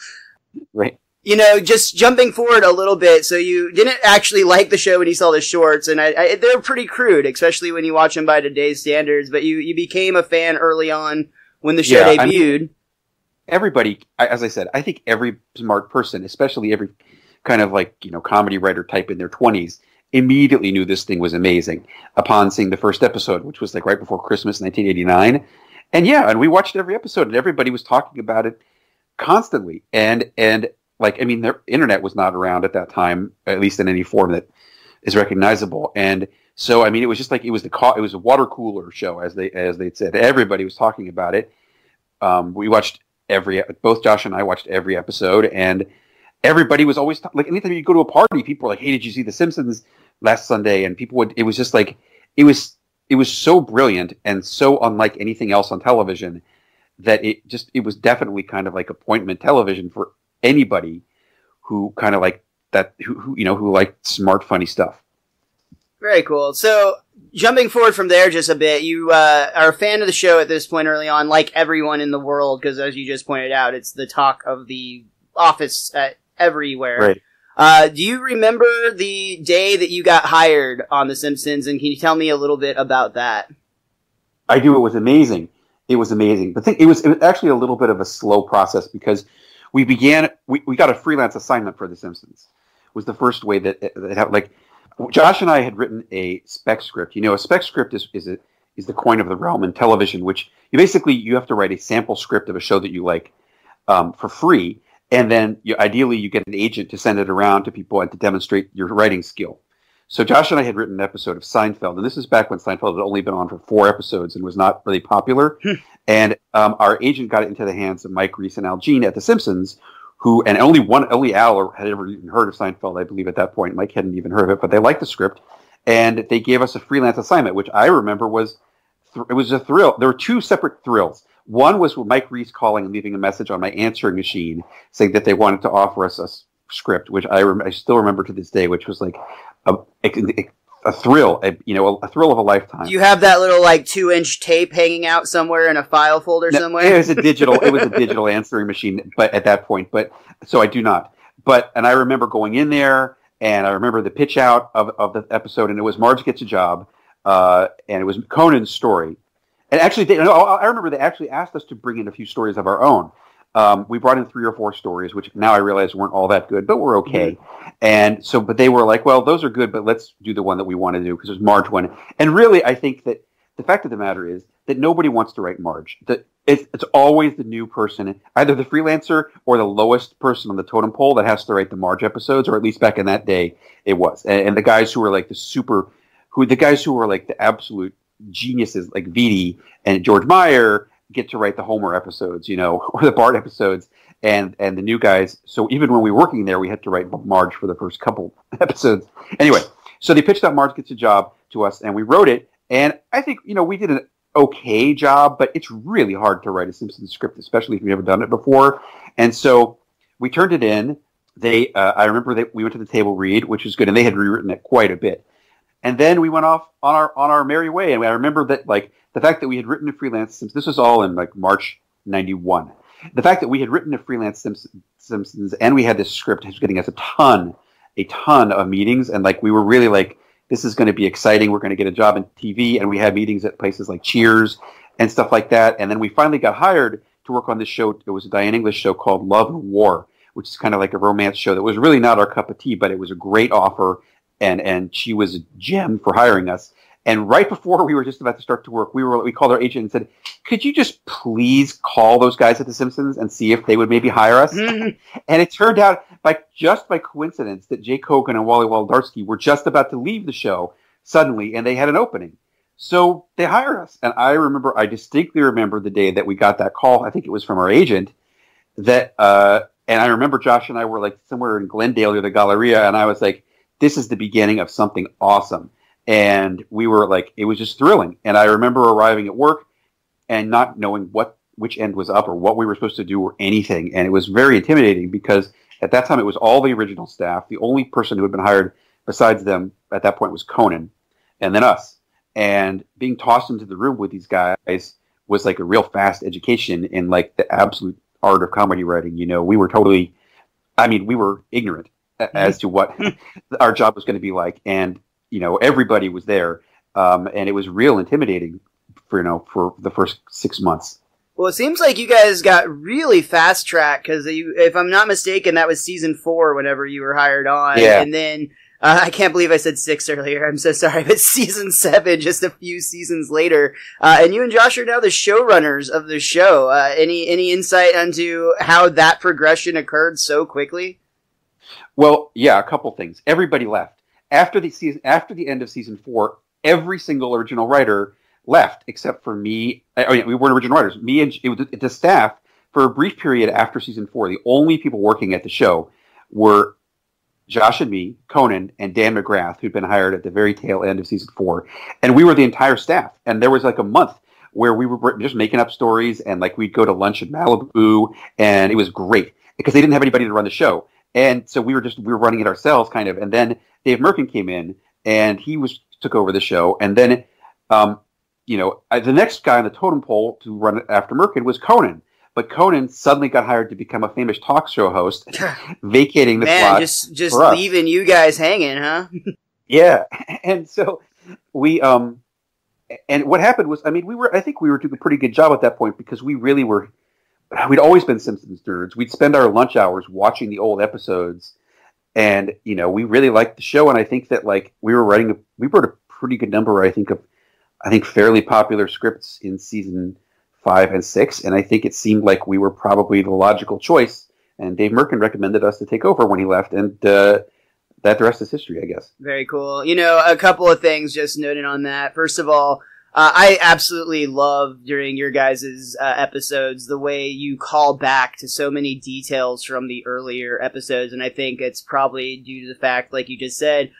Right. Just jumping forward a little bit, so you didn't actually like the show when you saw the shorts, and they're pretty crude, especially when you watch them by today's standards, but you became a fan early on when the show debuted. Everybody, as I said, I think every smart person, especially every kind of like, comedy writer type in their 20s, immediately knew this thing was amazing upon seeing the first episode, which was like right before Christmas 1989. And we watched every episode and everybody was talking about it constantly. And like, I mean, the internet was not around at that time, at least in any form that is recognizable. And so, I mean, it was just like, it was a water cooler show, as they'd said. Everybody was talking about it. We watched both Josh and I watched every episode, and everybody was always like, anytime you go to a party, people were like, "Hey, did you see The Simpsons last Sunday?" And people would. It was just like it was so brilliant and so unlike anything else on television that it was definitely kind of like appointment television for anybody who kind of like that, who liked smart, funny stuff. Very cool. So, jumping forward from there just a bit, you are a fan of the show at this point early on, like everyone in the world, because as you just pointed out, it's the talk of the office everywhere. Right. Do you remember the day that you got hired on The Simpsons, and can you tell me a little bit about that? I do. It was amazing. But it was actually a little bit of a slow process because we got a freelance assignment for The Simpsons. It was the first way that it happened. Like, Josh and I had written a spec script. A spec script is the coin of the realm in television, which you have to write a sample script of a show that you like for free, and then ideally you get an agent to send it around to people and to demonstrate your writing skill. So Josh and I had written an episode of Seinfeld, and this is back when Seinfeld had only been on for 4 episodes and was not really popular. And our agent got it into the hands of Mike Reese and Al Jean at The Simpsons, and only Al had ever even heard of Seinfeld, I believe, at that point. Mike hadn't even heard of it, but they liked the script, and they gave us a freelance assignment, which I remember was a thrill. There were 2 separate thrills. One was with Mike Reese calling and leaving a message on my answering machine saying that they wanted to offer us a script, which I still remember to this day, which was like a thrill, a thrill of a lifetime. Do you have that little 2-inch tape hanging out somewhere in a file folder somewhere? It was a digital answering machine, but at that point, so I do not. And I remember going in there, and I remember the pitch out of the episode, and it was Marge Gets a Job, and it was Conan's story. And actually, I remember they actually asked us to bring in a few stories of our own. We brought in 3 or 4 stories, which now I realize weren't all that good, but were okay. Mm-hmm. And so, but they were like, well, those are good, but let's do the one that we want to do because there's Marge one. And really, I think that the fact of the matter is that nobody wants to write Marge. It's always the new person, either the freelancer or the lowest person on the totem pole that has to write the Marge episodes, or at least back in that day, it was. And the guys who were like the guys who were like the absolute geniuses, like Vitti and George Meyer, get to write the Homer episodes, or the Bart episodes, and the new guys. So even when we were working there, we had to write Marge for the first couple episodes. Anyway, so they pitched out Marge Gets a Job to us, and we wrote it. And I think, we did an okay job, but it's really hard to write a Simpsons script, especially if you've never done it before. And so we turned it in. I remember that we went to the table read, which was good, and they had rewritten it quite a bit. And then we went off on our merry way. And I remember that, like, the fact that we had written a freelance Simpsons, this was all in like March 91. The fact that we had written a freelance Simpsons and we had this script was getting us a ton of meetings. And like, we were really like, this is going to be exciting. We're going to get a job in TV. And we had meetings at places like Cheers and stuff like that. And then we finally got hired to work on this show. It was a Diane English show called Love and War, which is kind of like a romance show that was really not our cup of tea, but it was a great offer. And she was a gem for hiring us. And right before we were just about to start to work, we called our agent and said, could you just please call those guys at The Simpsons and see if they would maybe hire us? And it turned out, just by coincidence, that Jake Hogan and Wally Wolodarski were just about to leave the show suddenly, and they had an opening. So they hired us. And I distinctly remember the day that we got that call. I think it was from our agent. And I remember Josh and I were like somewhere in Glendale or the Galleria, and I was like, this is the beginning of something awesome. And we were like, it was just thrilling. And I remember arriving at work and not knowing which end was up or what we were supposed to do or anything. And it was very intimidating because at that time it was all the original staff. The only person who had been hired besides them at that point was Conan and then us. And being tossed into the room with these guys was like a real fast education in like the absolute art of comedy writing. You know, we were ignorant as to what our job was going to be like. And you know, everybody was there, and it was real intimidating for the first 6 months. Well, it seems like you guys got really fast track because if I'm not mistaken, that was season 4 whenever you were hired on, yeah. And then I can't believe I said 6 earlier. I'm so sorry, but season 7, just a few seasons later, and you and Josh are now the showrunners of the show. Any insight onto how that progression occurred so quickly? Well, yeah, a couple things. Everybody left. After the end of season 4, every single original writer left except for me. We weren't original writers. Me and the staff for a brief period after season 4. The only people working at the show were Josh and me, Conan, and Dan McGrath, who'd been hired at the very tail end of season 4, and we were the entire staff. And there was like a month where we were just making up stories, and like we'd go to lunch in Malibu, and it was great because they didn't have anybody to run the show. And so we were running it ourselves, kind of. And then Dave Merkin came in, and he took over the show. And then, the next guy on the totem pole to run it after Merkin was Conan. But Conan suddenly got hired to become a famous talk show host, vacating the slot. Just leaving you guys hanging, huh? Yeah, and so we and what happened was, I think we were doing a pretty good job at that point because we really were. We'd always been Simpsons nerds. We'd spend our lunch hours watching the old episodes, and we really liked the show. And I think that like we wrote a pretty good number. I think fairly popular scripts in season 5 and 6, and I think it seemed like we were probably the logical choice. And Dave Merkin recommended us to take over when he left, and that the rest is history, I guess. Very cool. A couple of things just noted on that. First of all, I absolutely love during your guys' episodes the way you call back to so many details from the earlier episodes, and I think it's probably due to the fact, like you just said,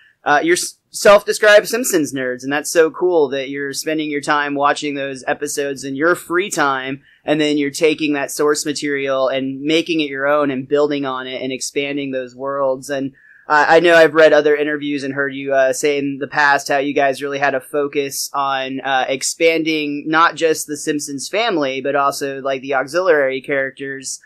you're self-described Simpsons nerds, and that's so cool that you're spending your time watching those episodes in your free time, and then you're taking that source material and making it your own and building on it and expanding those worlds. And I know I've read other interviews and heard you say in the past how you guys really had a focus on expanding not just the Simpsons family, but also like the auxiliary characters.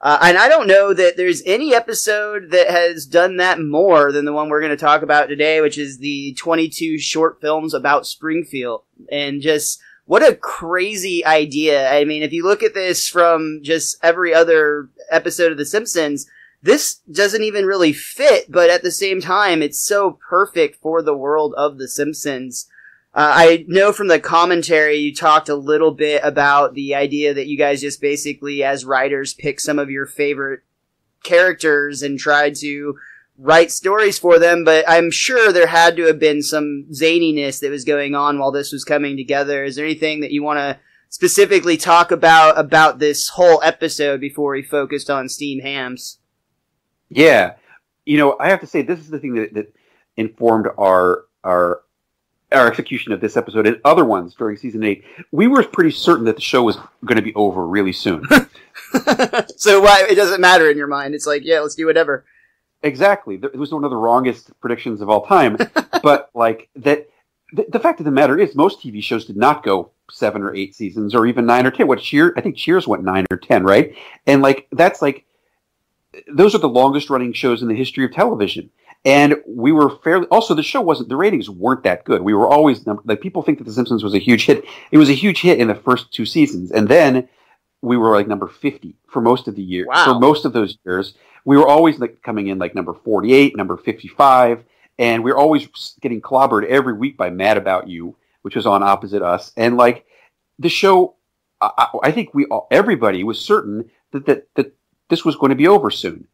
And I don't know that there's any episode that has done that more than the one we're going to talk about today, which is the 22 short films about Springfield. And just what a crazy idea. I mean, if you look at this from just every other episode of The Simpsons, this doesn't even really fit, but at the same time, it's so perfect for the world of The Simpsons. I know from the commentary you talked a little bit about the idea that you guys just basically, as writers, pick some of your favorite characters and tried to write stories for them, but I'm sure there had to have been some zaniness that was going on while this was coming together. Is there anything that you want to specifically talk about this whole episode before we focused on steamed hams? Yeah. I have to say, this is the thing that informed our execution of this episode and other ones during season 8. We were pretty certain that the show was going to be over really soon. So why it doesn't matter in your mind? It's like, yeah, let's do whatever. exactly. It was one of the wrongest predictions of all time. But like that, the fact of the matter is, most TV shows did not go 7 or 8 seasons, or even 9 or 10. I think Cheers went 9 or 10, right? And like that's like those are the longest running shows in the history of television. And we were fairly. Also, the ratings weren't that good. We were always like people think that The Simpsons was a huge hit. It was a huge hit in the first 2 seasons, and then we were like number 50 for most of the year. Wow. For most of those years, we were always like coming in like number 48, number 55, and we were always getting clobbered every week by Mad About You, which was on opposite us. And like the show, I think everybody was certain that this was going to be over soon.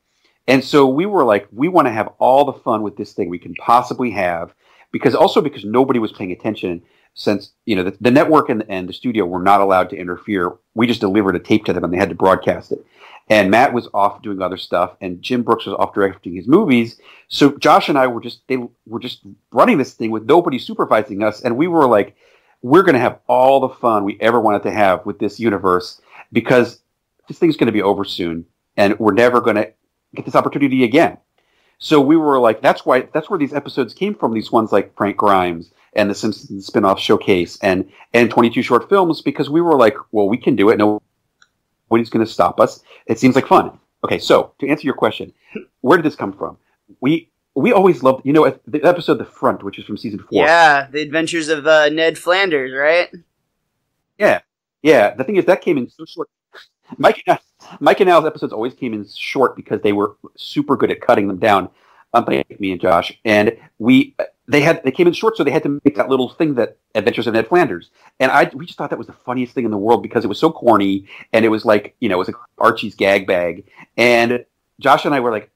And so we were like, we want to have all the fun with this thing we can possibly have, because nobody was paying attention, since the network and the studio were not allowed to interfere. We just delivered a tape to them and they had to broadcast it. And Matt was off doing other stuff, and Jim Brooks was off directing his movies. So Josh and I were just running this thing with nobody supervising us, and we were like, we're going to have all the fun we ever wanted to have with this universe, because this thing's going to be over soon, and we're never going to get this opportunity again. So we were like, that's where these episodes came from. These ones like Frank Grimes and the Simpsons spin-off Showcase and 22 short films, because we were like, well, we can do it. Nobody's going to stop us. It seems like fun. Okay, so to answer your question, where did this come from? We always loved, the episode The Front, which is from season 4. Yeah, The Adventures of Ned Flanders, right? Yeah. The thing is, that came in so short. Mike and Al's episodes always came in short because they were super good at cutting them down. Like me and Josh, and they came in short, so they had to make that little thing, that Adventures of Ned Flanders, and we just thought that was the funniest thing in the world, because it was so corny, and it was like it was like Archie's gag bag, and Josh and I were like,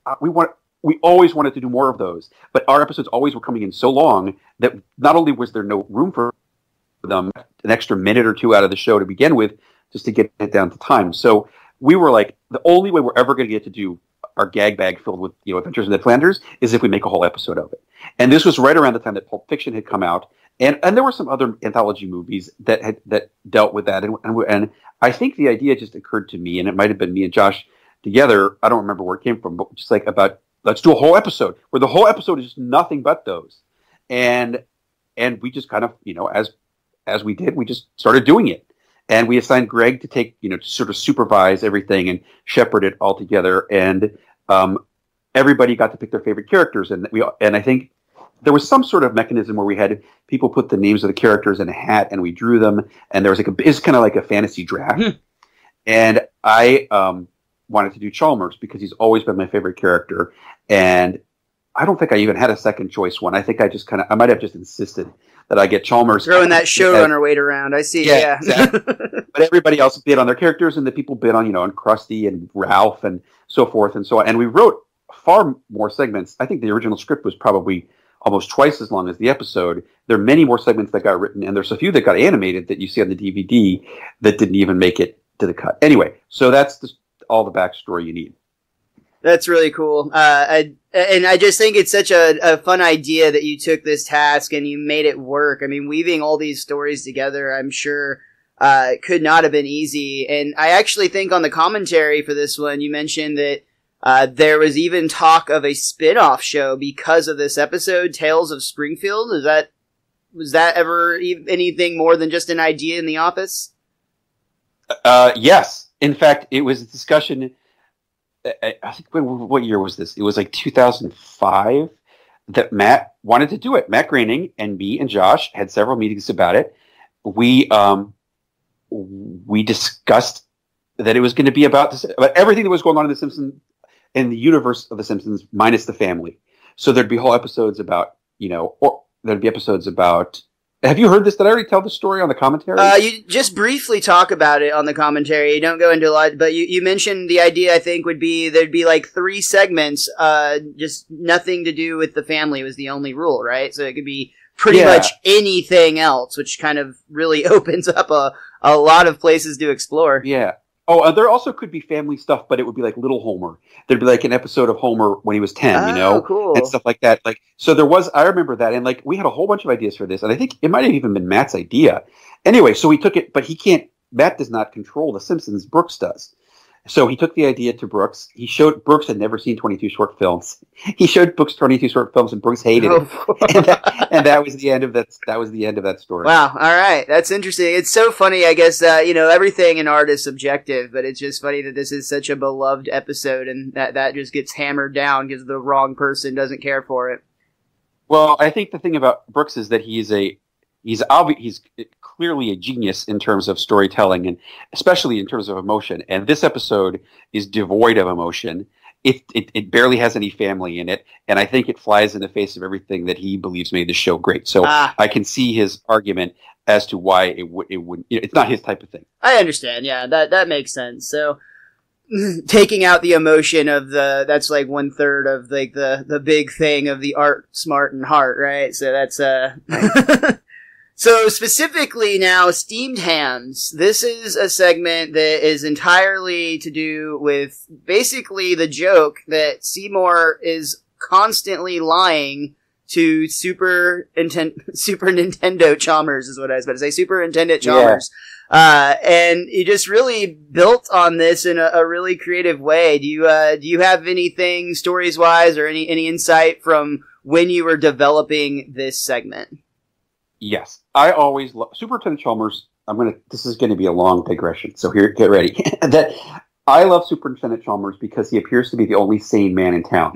we always wanted to do more of those, but our episodes always were coming in so long that not only was there no room for them, an extra minute or 2 out of the show to begin with, just to get it down to time. So we were like, the only way we're ever going to get to do our gag bag filled with Adventures of Ned Flanders is if we make a whole episode of it. And this was right around the time that Pulp Fiction had come out, and there were some other anthology movies that dealt with that. And I think the idea just occurred to me, and it might have been me and Josh together. I don't remember where it came from, but just like about, let's do a whole episode where the whole episode is just nothing but those. And we just kind of, as we did, we just started doing it. And we assigned Greg to take, to sort of supervise everything and shepherd it all together. And everybody got to pick their favorite characters. And I think there was some sort of mechanism where we had people put the names of the characters in a hat, and we drew them. And there was it's kind of like a fantasy draft. And I wanted to do Chalmers because he's always been my favorite character. And I don't think I even had a second choice one. I think I might have just insisted that I get Chalmers. Throwing that showrunner weight around. I see. Yeah. Exactly. But everybody else bid on their characters, and the people bid on, on Krusty and Ralph and so forth and so on. And we wrote far more segments. I think the original script was probably almost twice as long as the episode. There are many more segments that got written, and there's a few that got animated that you see on the DVD that didn't even make it to the cut. Anyway, so that's all the backstory you need. That's really cool. And I just think it's such a fun idea that you took this task and you made it work. I mean, weaving all these stories together, I'm sure, could not have been easy. And I actually think on the commentary for this one, you mentioned that there was even talk of a spin-off show because of this episode, Tales of Springfield. Was that ever anything more than just an idea in the office? Yes. In fact, it was a discussion. I think what year was this? It was like 2005 that Matt wanted to do it. Matt Groening and me and Josh had several meetings about it. We discussed that it was going to be about everything that was going on in The Simpsons, in the universe of The Simpsons, minus the family. So there'd be whole episodes about, or there'd be episodes about. Have you heard this? Did I already tell the story on the commentary? You just briefly talk about it on the commentary. You don't go into a lot, but you mentioned the idea, I think, would be there'd be like 3 segments, just nothing to do with the family was the only rule, right? So it could be pretty much anything else, which kind of really opens up a lot of places to explore. Yeah. Oh, there also could be family stuff, but it would be like Little Homer. There'd be like an episode of Homer when he was 10, cool. And stuff like that. So there was, I remember that, and we had a whole bunch of ideas for this, and I think it might have even been Matt's idea. Anyway, so we took it, but Matt does not control The Simpsons, Brooks does. So he took the idea to Brooks. Brooks had never seen 22 short films. He showed Brooks 22 short films, and Brooks hated it. And that was the end of that. That was the end of that story. Wow. All right. That's interesting. It's so funny. I guess everything in art is subjective, but it's just funny that this is such a beloved episode, and that just gets hammered down because the wrong person doesn't care for it. Well, I think the thing about Brooks is that he's clearly a genius in terms of storytelling, and especially in terms of emotion. And this episode is devoid of emotion. It barely has any family in it, and I think it flies in the face of everything that he believes made the show great. So I can see his argument as to why it wouldn't. It's not his type of thing. I understand. Yeah, that makes sense. So taking out the emotion of that's like 1/3 of like the big thing of the art, smart, and heart, right? So that's So specifically now, steamed hams. This is a segment that is entirely to do with basically the joke that Seymour is constantly lying to Super Nintendo Chalmers is what I was about to say. Superintendent Chalmers. Yeah. And he just really built on this in a really creative way. Do you have anything stories wise or any insight from when you were developing this segment? Yes, I always love Superintendent Chalmers. This is going to be a long digression, so here, get ready. That I love Superintendent Chalmers because he appears to be the only sane man in town,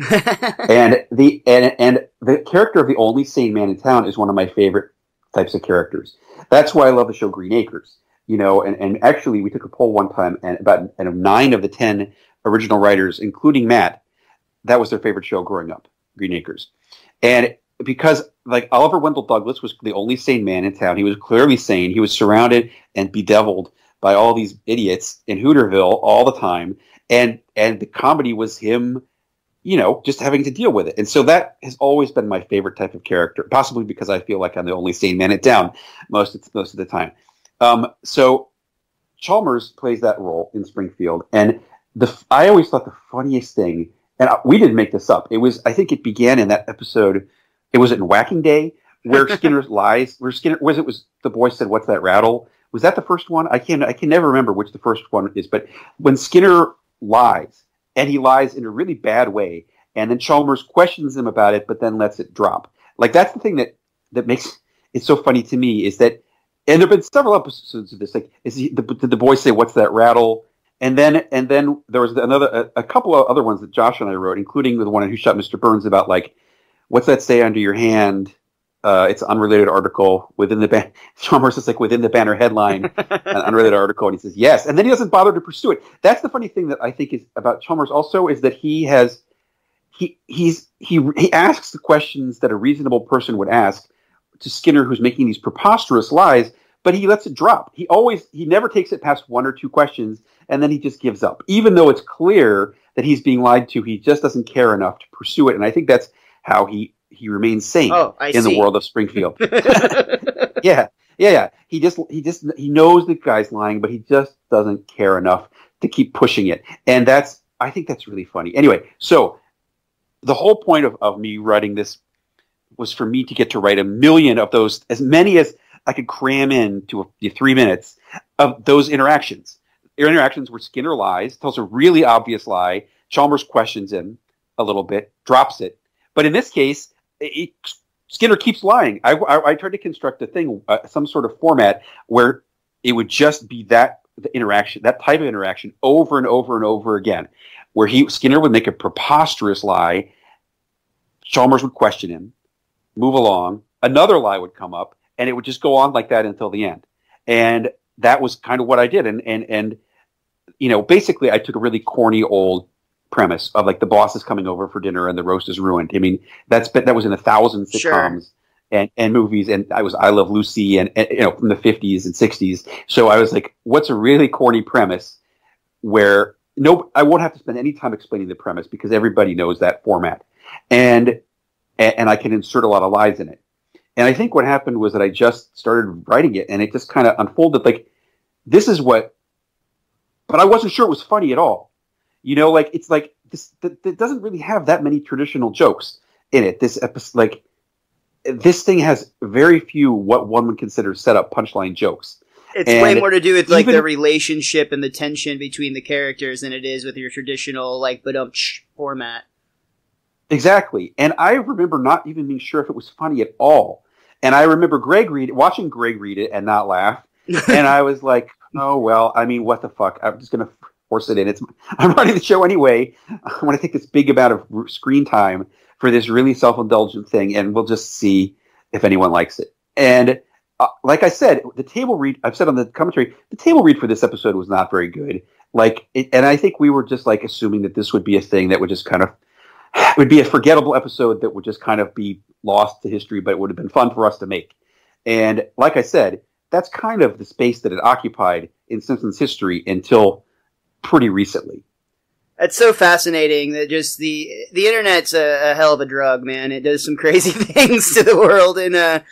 and the character of the only sane man in town is one of my favorite types of characters. That's why I love the show Green Acres. And actually, we took a poll one time, and about 9 of the 10 original writers, including Matt, that was their favorite show growing up, Green Acres, and because like Oliver Wendell Douglas was the only sane man in town. He was clearly sane. He was surrounded and bedeviled by all these idiots in Hooterville all the time. And the comedy was him, just having to deal with it. And so that has always been my favorite type of character, possibly because I feel like I'm the only sane man in town most of the time. So Chalmers plays that role in Springfield. And I always thought the funniest thing, and we didn't make this up. I think it began in that episode. It was in Whacking Day where Skinner lies. Where Skinner was the boy said, "What's that rattle?" Was that the first one? I can never remember which the first one is. But when Skinner lies, and he lies in a really bad way, and then Chalmers questions him about it, but then lets it drop. Like that's the thing that makes it so funny to me is that, and there've been several episodes of this. Like, did the boy say, "What's that rattle?" And then there was a couple of other ones that Josh and I wrote, including the one in Who Shot Mr. Burns about like, what's that say under your hand? It's an unrelated article within the Chalmers is like within the banner headline, an unrelated article, and he says yes, and then he doesn't bother to pursue it. That's the funny thing that I think is about Chalmers also is that he asks the questions that a reasonable person would ask to Skinner, who's making these preposterous lies, but he lets it drop. He never takes it past 1 or 2 questions, and then he just gives up, even though it's clear that he's being lied to. He just doesn't care enough to pursue it, and I think that's how he remains sane the world of Springfield. Yeah. He knows the guy's lying, but he just doesn't care enough to keep pushing it. And I think that's really funny. Anyway, so the whole point of me writing this was for me to get to write 1 million of those, as many as I could cram into 3 minutes of those interactions. Interactions where Skinner lies, tells a really obvious lie, Chalmers questions him a little bit, drops it. But in this case, Skinner keeps lying. I tried to construct a thing, some sort of format where it would just be the interaction, that type of interaction, over and over and over again, where Skinner would make a preposterous lie, Chalmers would question him, move along, another lie would come up, and it would just go on like that until the end. And that was kind of what I did. And basically, I took a really corny old premise of like the boss is coming over for dinner and the roast is ruined. I mean, that was in 1,000 sitcoms and movies, and I Love Lucy and from the 50s and 60s. So I was like, what's a really corny premise where I won't have to spend any time explaining the premise because everybody knows that format, and I can insert a lot of lies in it. And I think what happened was that I just started writing it, and it just kind of unfolded like this is what, but I wasn't sure it was funny at all. It's like this. It doesn't really have that many traditional jokes in it. This episode, this thing has very few what one would consider setup punchline jokes, It's way more to do with like the relationship and the tension between the characters than it is with your traditional like format. Exactly. And I remember not even being sure if it was funny at all. And I remember watching Greg read it and not laugh. And I was like, oh, well, I mean, what the fuck? I'm just going to force it in. I'm running the show anyway. I want to take this big amount of screen time for this really self-indulgent thing, and we'll just see if anyone likes it. And like I said, the table read, I've said on the commentary, the table read for this episode was not very good. And I think we were just like assuming that this would be a thing that would just kind of, would be a forgettable episode that would just kind of be lost to history, but it would have been fun for us to make. And like I said, that's kind of the space that it occupied in Simpsons history until pretty recently. It's so fascinating that just the internet's a hell of a drug, man. It does some crazy things to the world, and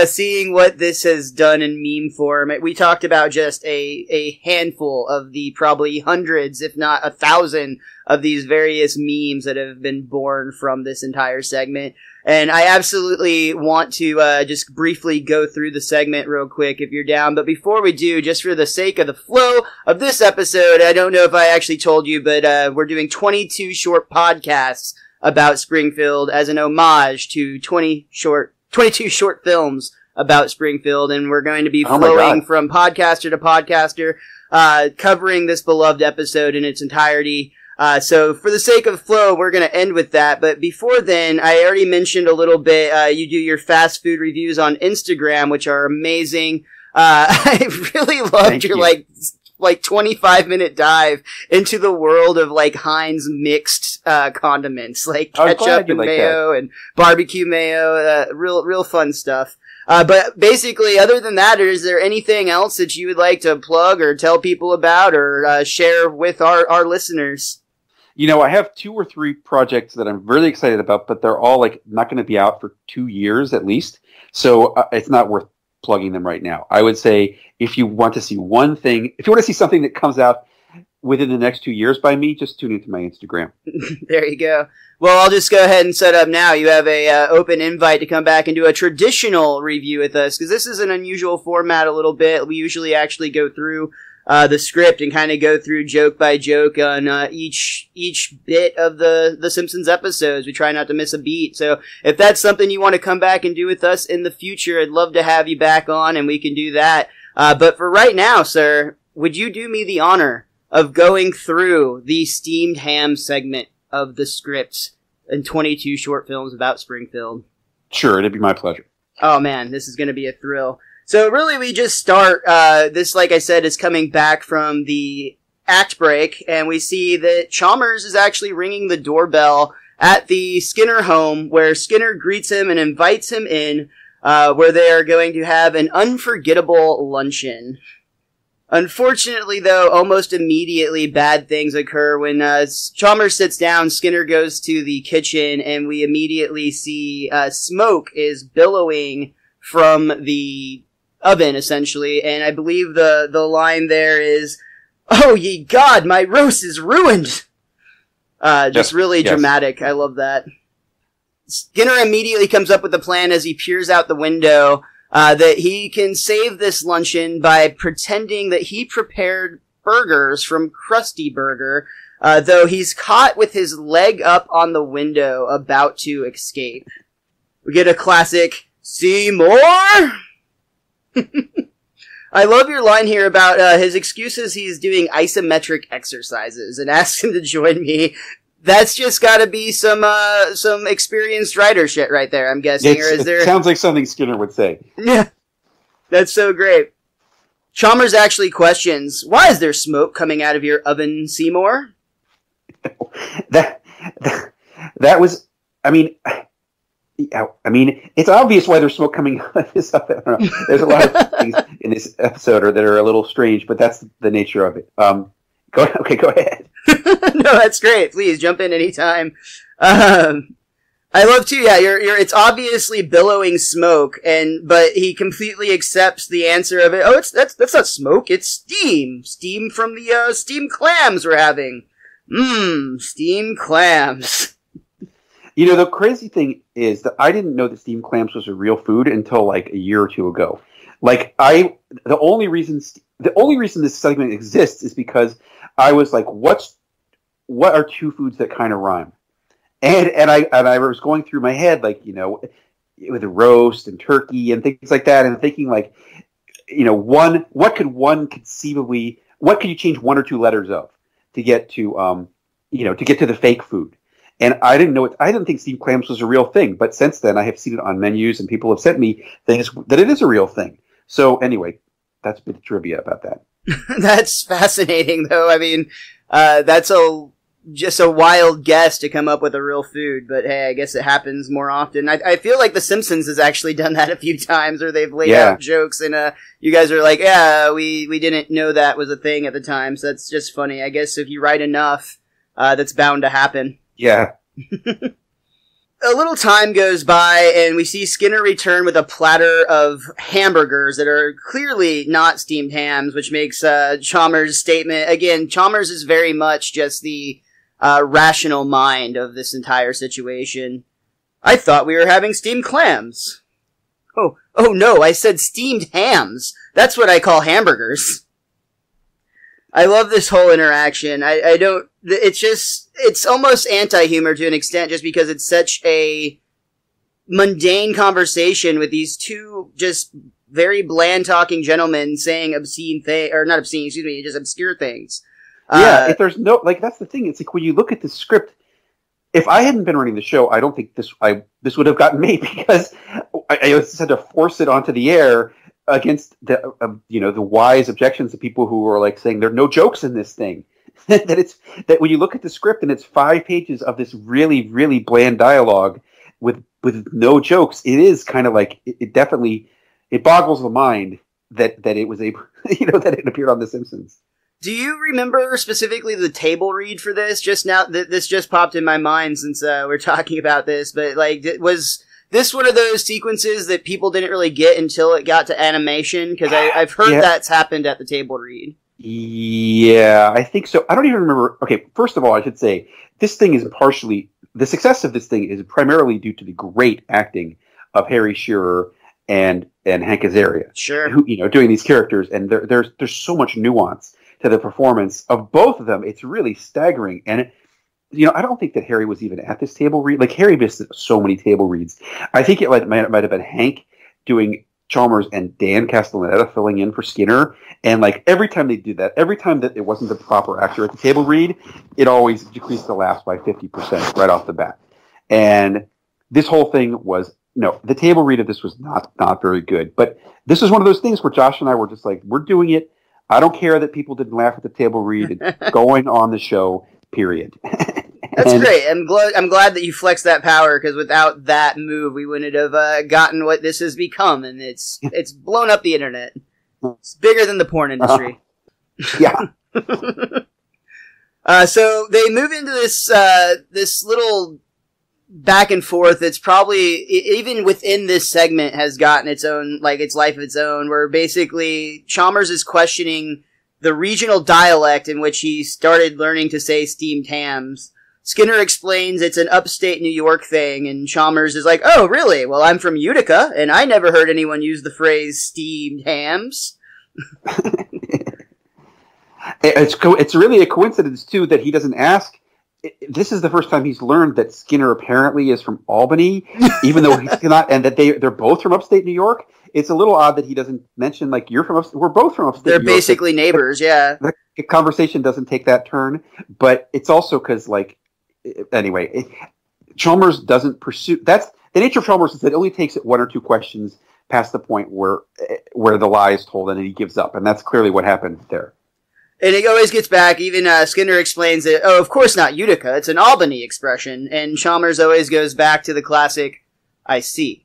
seeing what this has done in meme form. We talked about just a handful of the probably hundreds, if not 1,000, of these various memes that have been born from this entire segment. And I absolutely want to just briefly go through the segment real quick if you're down. But before we do, just for the sake of the flow of this episode, I don't know if I actually told you, but we're doing 22 short podcasts about Springfield as an homage to 22 short films about Springfield. And we're going to be flowing from podcaster to podcaster, covering this beloved episode in its entirety. So for the sake of flow, we're going to end with that. But before then, I already mentioned a little bit, you do your fast food reviews on Instagram, which are amazing. I really loved your like 25-minute dive into the world of like Heinz mixed condiments, like ketchup and mayo and barbecue mayo, real fun stuff. But basically, other than that, is there anything else that you would like to plug or tell people about or share with our listeners? You know, I have 2 or 3 projects that I'm really excited about, but they're all like not going to be out for 2 years at least. So it's not worth plugging them right now. I would say if you want to see one thing, if you want to see something that comes out within the next 2 years by me, just tune into my Instagram. There you go. Well, I'll just go ahead and set up now. You have a open invite to come back and do a traditional review with us, because this is an unusual format a little bit. We usually actually go through the script and kind of go through joke by joke on each bit of the Simpsons episodes. We try not to miss a beat. So if that's something you want to come back and do with us in the future, I'd love to have you back on, and we can do that. But for right now, sir, would you do me the honor of going through the steamed ham segment of the script in 22 short films about Springfield? Sure, it'd be my pleasure. Oh man, this is going to be a thrill. So really we just start, this, like I said, is coming back from the act break, and we see that Chalmers is actually ringing the doorbell at the Skinner home, where Skinner greets him and invites him in, where they are going to have an unforgettable luncheon. Unfortunately, though, almost immediately bad things occur. When Chalmers sits down, Skinner goes to the kitchen, and we immediately see smoke is billowing from the oven, essentially, and I believe the line there is, "Oh ye God, my roast is ruined!" Just really dramatic. I love that. Skinner immediately comes up with a plan as he peers out the window, that he can save this luncheon by pretending that he prepared burgers from Krusty Burger, though he's caught with his leg up on the window about to escape. We get a classic, "See more?" I love your line here about his excuses. He's doing isometric exercises and asks him to join me. That's just got to be some experienced writer shit right there, I'm guessing. It sounds like something Skinner would say. Yeah, that's so great. Chalmers actually questions, "Why is there smoke coming out of your oven, Seymour?" That was, I mean, it's obvious why there's smoke coming out of this oven. I don't know. There's a lot of things in this episode that are a little strange, but that's the nature of it. Go ahead. No, that's great. Please jump in anytime. I love too. Yeah, it's obviously billowing smoke, but he completely accepts the answer of it. Oh, that's not smoke. It's steam from the steamed clams we're having. Steamed clams. You know, the crazy thing is that I didn't know that steamed clams was a real food until like a year or two ago. Like the only reason this segment exists is because I was like, what are two foods that kind of rhyme? And I was going through my head, like, you know, with a roast and turkey and things like that, and thinking like, you know, what could you change one or two letters of to get to to get to the fake food? And I didn't think steamed clams was a real thing, but since then I have seen it on menus and people have sent me things that it is a real thing. So anyway, that's a bit of trivia about that. That's fascinating, though. I mean, that's just a wild guess to come up with a real food, but hey, I guess it happens more often. I feel like The Simpsons has actually done that a few times, where they've laid out jokes, and you guys are like, yeah, we didn't know that was a thing at the time, so that's just funny. I guess if you write enough, that's bound to happen. Yeah. A little time goes by, and we see Skinner return with a platter of hamburgers that are clearly not steamed hams, which makes Chalmers' statement. Again, Chalmers is very much just the rational mind of this entire situation. I thought we were having steamed clams. Oh no, I said steamed hams. That's what I call hamburgers. I love this whole interaction. It's almost anti-humor to an extent, just because it's such a mundane conversation with these two just very bland talking gentlemen saying obscene not obscene, excuse me, just obscure things. Yeah, if there's no, like, that's the thing. It's like when you look at the script, if I hadn't been running the show, I don't think this would have gotten made, because I just had to force it onto the air against the the wise objections of people who were like saying there are no jokes in this thing. that when you look at the script and it's 5 pages of this really, really bland dialogue with no jokes, it is kind of like it boggles the mind that it was able that it appeared on The Simpsons. Do you remember specifically the table read for this? Just now, this just popped in my mind since we're talking about this, but like, was this one of those sequences that people didn't really get until it got to animation? Because I've heard that's happened at the table read. Yeah, I think so. I don't even remember. Okay, first of all, I should say the success of this thing is primarily due to the great acting of Harry Shearer and Hank Azaria. Sure. Who, doing these characters, and there's so much nuance to the performance of both of them. It's really staggering. And I don't think that Harry was even at this table read. Like, Harry missed so many table reads. I think it might have been Hank doing Chalmers and Dan Castellaneta filling in for Skinner. And like, every time they did that, every time that it wasn't the proper actor at the table read, it always decreased the laughs by 50% right off the bat. And this whole thing the table read of this was not very good. But this is one of those things where Josh and I were just like, we're doing it. I don't care that people didn't laugh at the table read. It's going on the show, period. That's great. I'm glad that you flexed that power, because without that move, we wouldn't have gotten what this has become, and it's blown up the internet. It's bigger than the porn industry. Yeah. So they move into this little back and forth. It's probably, even within this segment, has gotten its own, like, its life of its own, where basically Chalmers is questioning the regional dialect in which he started learning to say steamed hams. Skinner explains it's an upstate New York thing, and Chalmers is like, oh, really? Well, I'm from Utica, and I never heard anyone use the phrase steamed hams. It's really a coincidence, too, that he doesn't ask. This is the first time he's learned that Skinner apparently is from Albany, even though he's not, and that they're both from upstate New York. It's a little odd that he doesn't mention, like, you're from upstate. We're both from upstate New York. They're basically neighbors, yeah. The conversation doesn't take that turn, but it's also because, like, anyway, Chalmers doesn't pursue. That's the nature of Chalmers, is that it only takes it one or two questions past the point where the lie is told, and then he gives up, and that's clearly what happened there. And it always gets back. Even Skinner explains that, oh, of course not Utica. It's an Albany expression. And Chalmers always goes back to the classic, I see.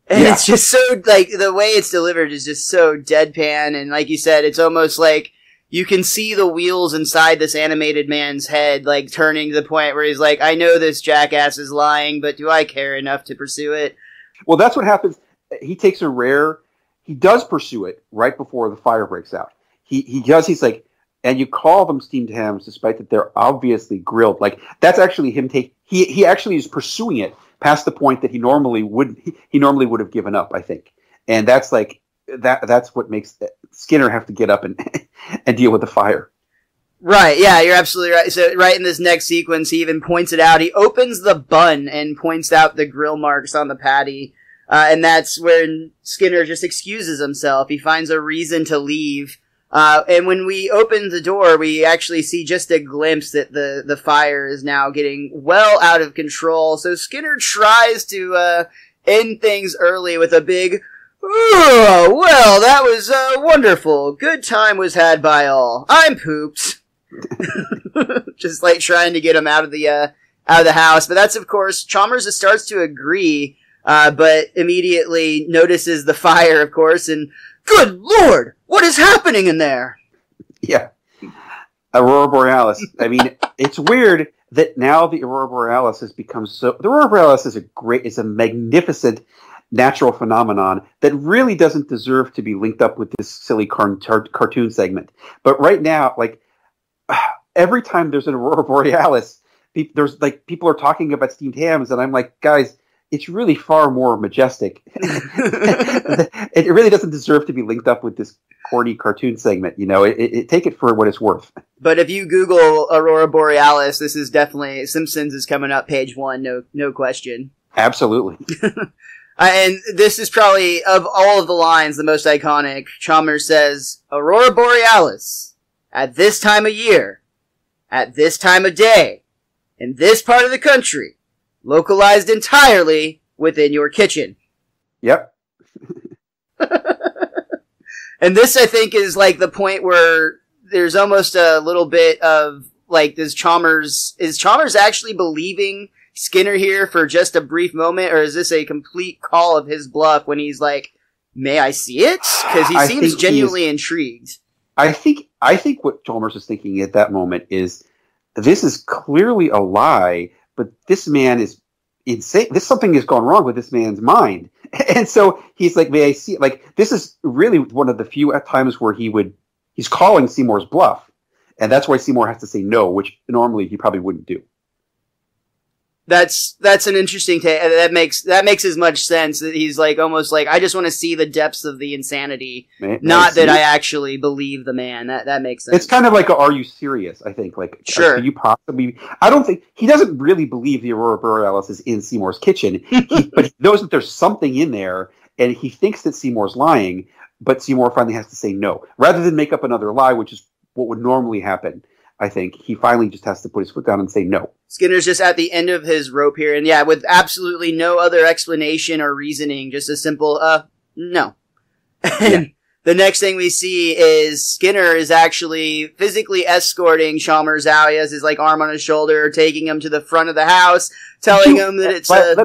And it's just so, like, the way it's delivered is just so deadpan. And like you said, it's almost like you can see the wheels inside this animated man's head, like, turning to the point where he's like, I know this jackass is lying, but do I care enough to pursue it? Well, that's what happens. He does pursue it right before the fire breaks out. He's like, and you call them steamed hams despite that they're obviously grilled. Like, that's actually him he actually is pursuing it past the point that he normally would have given up, I think. And that's like, that's what makes Skinner have to get up and and deal with the fire. Right, yeah, you're absolutely right. So right in this next sequence, he even points it out. He opens the bun and points out the grill marks on the patty. And that's when Skinner just excuses himself. He finds a reason to leave. And when we open the door, we actually see just a glimpse that the fire is now getting well out of control. So Skinner tries to end things early with a big, "Oh, well, that was wonderful. Good time was had by all. I'm pooped." Just like trying to get him out of the house. But that's, of course, Chalmers starts to agree, but immediately notices the fire, of course, and good Lord, what is happening in there? Yeah. Aurora Borealis. I mean, it's weird that now the Aurora Borealis has become so... The Aurora Borealis is a magnificent natural phenomenon that really doesn't deserve to be linked up with this silly cartoon segment. But right now, like, every time there's an Aurora Borealis, there's like people are talking about steamed hams, and I'm like, guys, it's really far more majestic. It really doesn't deserve to be linked up with this corny cartoon segment. You know, take it for what it's worth. But if you Google Aurora Borealis, this is definitely Simpsons is coming up page 1, no question. Absolutely. And this is probably, of all of the lines, the most iconic. Chalmers says, "Aurora Borealis, at this time of year, at this time of day, in this part of the country, localized entirely within your kitchen." Yep. And this, I think, is like the point where there's almost a little bit of, like, is Chalmers actually believing Skinner here for just a brief moment, or is this a complete call of his bluff when he's like, "May I see it?" Because he seems genuinely intrigued. I think what Chalmers is thinking at that moment is, this is clearly a lie, but this man is insane. Something has gone wrong with this man's mind. And so he's like, "May I see it?" Like, this is really one of the few times where he's calling Seymour's bluff. And that's why Seymour has to say no, which normally he probably wouldn't do. That's an interesting take. That makes as much sense. That he's like, almost like, I just want to see the depths of the insanity, not that I actually believe the man. That makes sense. It's kind of like are you serious? I think, like, sure. Can you possibly? I don't think he doesn't really believe the Aurora Borealis is in Seymour's kitchen, but he knows that there's something in there, and he thinks that Seymour's lying. But Seymour finally has to say no, rather than make up another lie, which is what would normally happen. I think he finally just has to put his foot down and say no. Skinner's just at the end of his rope here, and yeah, with absolutely no other explanation or reasoning, just a simple, no. And the next thing we see is Skinner is actually physically escorting Chalmers out. He has his, like, arm on his shoulder, taking him to the front of the house, telling him that it's I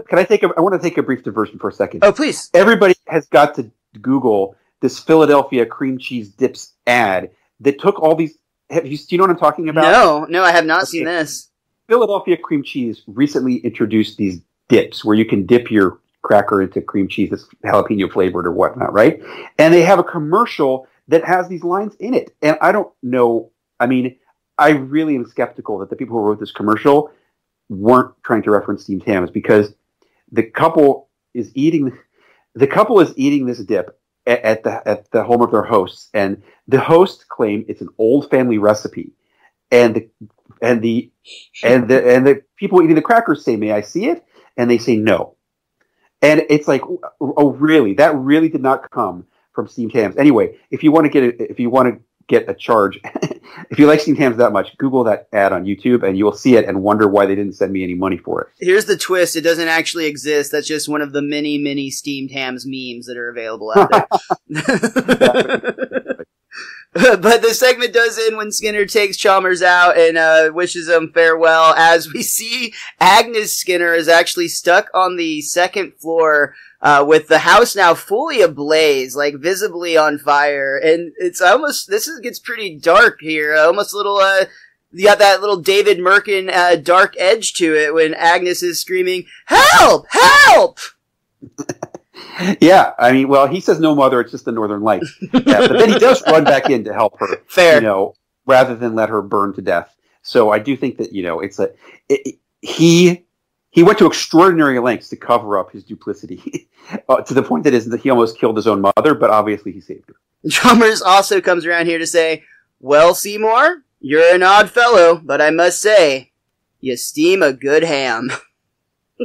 want to take a brief diversion for a second. Oh, please. Everybody has got to Google this Philadelphia cream cheese dips ad that took all these. Do you know what I'm talking about? No, I have not seen this. Philadelphia cream cheese recently introduced these dips where you can dip your cracker into cream cheese that's jalapeno flavored or whatnot, right? And they have a commercial that has these lines in it. And I don't know. I mean, I really am skeptical that the people who wrote this commercial weren't trying to reference steamed hams, because the couple is eating this dip at the home of their hosts, and the hosts claim it's an old family recipe, and the people eating the crackers say, "May I see it?" And they say no, and it's like, oh really? That really did not come from steamed hams. Anyway, if you want to get a charge, if you like steamed hams that much, Google that ad on YouTube and you will see it and wonder why they didn't send me any money for it. Here's the twist. It doesn't actually exist. That's just one of the many, many steamed hams memes that are available out there. But the segment does end when Skinner takes Chalmers out and wishes him farewell, as we see Agnes Skinner is actually stuck on the second floor with the house now fully ablaze, like visibly on fire. And it's almost, gets pretty dark here, almost a little, you got that little David Merkin dark edge to it when Agnes is screaming, "Help! Help!" Yeah, I mean, well, he says no, mother, it's just the Northern Lights. Yeah, but then he does run back in to help her. Fair. You know, rather than let her burn to death. So I do think that, you know, he he went to extraordinary lengths to cover up his duplicity, to the point that he almost killed his own mother, but obviously he saved her. Chalmers also comes around here to say, well, Seymour, you're an odd fellow, but I must say, you steam a good ham.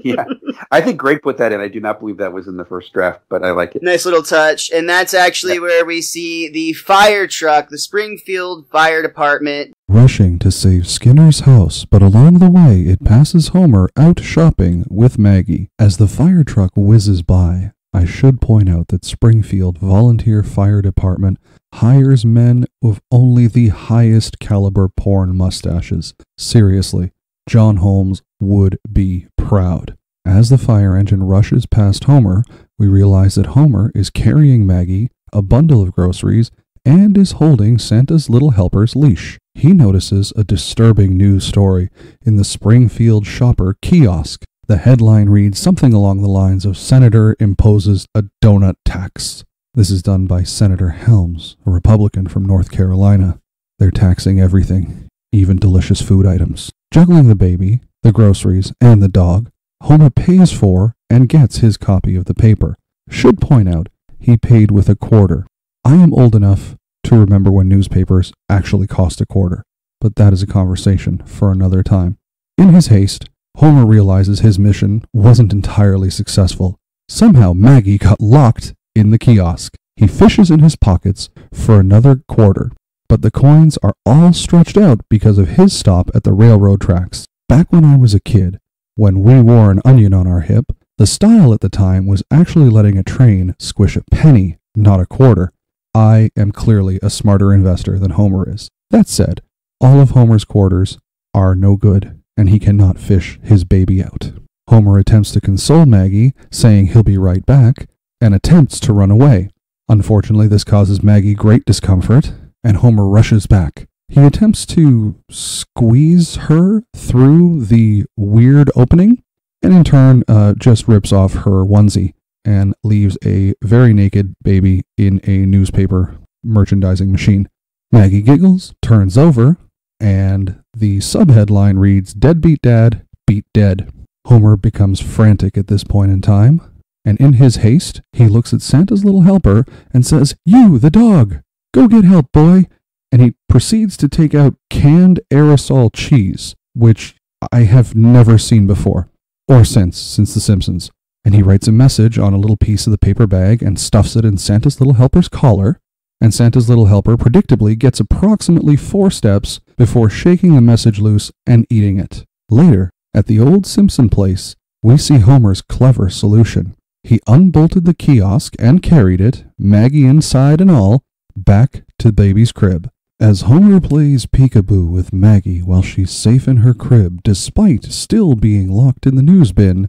Yeah, I think Greg put that in. I do not believe that was in the first draft, but I like it. Nice little touch. And that's actually where we see the fire truck, the Springfield Fire Department. Rushing to save Skinner's house, but along the way it passes Homer out shopping with Maggie. As the fire truck whizzes by, I should point out that Springfield Volunteer Fire Department hires men with only the highest caliber porn mustaches. Seriously, John Holmes would be proud. As the fire engine rushes past Homer, we realize that Homer is carrying Maggie, a bundle of groceries, and is holding Santa's little helper's leash. He notices a disturbing news story in the Springfield Shopper kiosk. The headline reads something along the lines of Senator imposes a donut tax. This is done by Senator Helms, a Republican from North Carolina. They're taxing everything, even delicious food items. Juggling the baby, the groceries, and the dog, Homer pays for and gets his copy of the paper. Should point out, he paid with a quarter. I am old enough to remember when newspapers actually cost a quarter, but that is a conversation for another time. In his haste, Homer realizes his mission wasn't entirely successful. Somehow Maggie got locked in the kiosk. He fishes in his pockets for another quarter, but the coins are all stretched out because of his stop at the railroad tracks. Back when I was a kid, when we wore an onion on our hip, the style at the time was actually letting a train squish a penny, not a quarter. I am clearly a smarter investor than Homer is. That said, all of Homer's quarters are no good, and he cannot fish his baby out. Homer attempts to console Maggie, saying he'll be right back, and attempts to run away. Unfortunately, this causes Maggie great discomfort, and Homer rushes back. He attempts to squeeze her through the weird opening, and in turn just rips off her onesie and leaves a very naked baby in a newspaper merchandising machine. Maggie giggles, turns over, and the subheadline reads, "Deadbeat Dad, Beat Dead." Homer becomes frantic at this point in time, and in his haste, he looks at Santa's little helper and says, "You, the dog, go get help, boy." And he proceeds to take out canned aerosol cheese, which I have never seen before, or since The Simpsons. And he writes a message on a little piece of the paper bag and stuffs it in Santa's little helper's collar, and Santa's little helper predictably gets approximately 4 steps before shaking the message loose and eating it. Later, at the old Simpson place, we see Homer's clever solution. He unbolted the kiosk and carried it, Maggie inside and all, back to baby's crib. As Homer plays peekaboo with Maggie while she's safe in her crib despite still being locked in the news bin,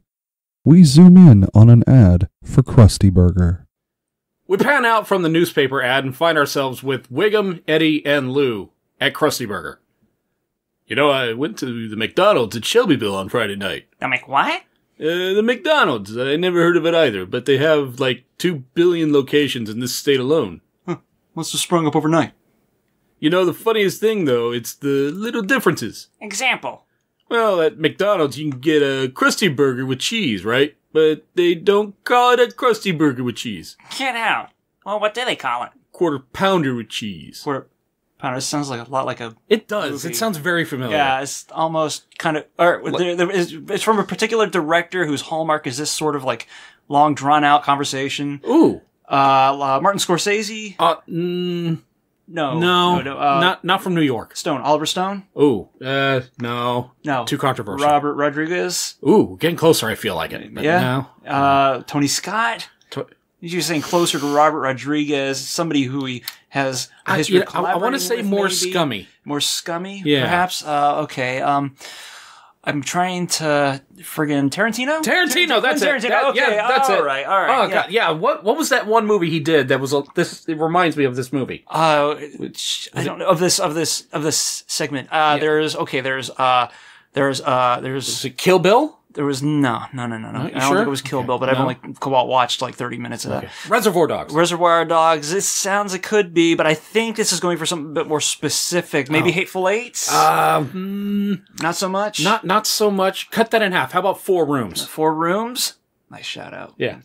we zoom in on an ad for Krusty Burger. We pan out from the newspaper ad and find ourselves with Wiggum, Eddie, and Lou at Krusty Burger. You know, I went to the McDonald's at Shelbyville on Friday night. The what? The McDonald's. I never heard of it either, but they have like 2 billion locations in this state alone. Huh. Must have sprung up overnight. You know, the funniest thing, though, it's the little differences. Example. Well, at McDonald's, you can get a Krusty Burger with cheese, right? But they don't call it a Krusty Burger with cheese. Get out. Well, what do they call it? Quarter pounder with cheese. Quarter pounder sounds like a lot like a... It does. movie. It sounds very familiar. Yeah, it's almost kind of... it's from a particular director whose hallmark is this sort of like long, drawn-out conversation. Ooh. Martin Scorsese? No. Not from New York. Stone. Oliver Stone? Ooh. No. No. Too controversial. Robert Rodriguez? Ooh, getting closer, I feel like it. Yeah. No. Tony Scott? You're saying closer to Robert Rodriguez, somebody who he has a history of collaborating I want to say with, more maybe. scummy. More scummy, Yeah. perhaps? Okay. I'm trying to friggin' Tarantino? Tarantino, that's it. Tarantino. Okay, yeah, that's it. All right. Oh, God. Yeah, what was that one movie he did that was it reminds me of this movie. I don't know of this segment. There's Is it Kill Bill? There was no. I don't think it was Kill Bill, but I've only watched like 30 minutes of that. Reservoir Dogs. Reservoir Dogs. It sounds it could be, but I think this is going for something a bit more specific. Maybe Hateful Eight. Not so much. Not so much. Cut that in half. How about 4 Rooms? 4 Rooms. Nice shout out. Yeah.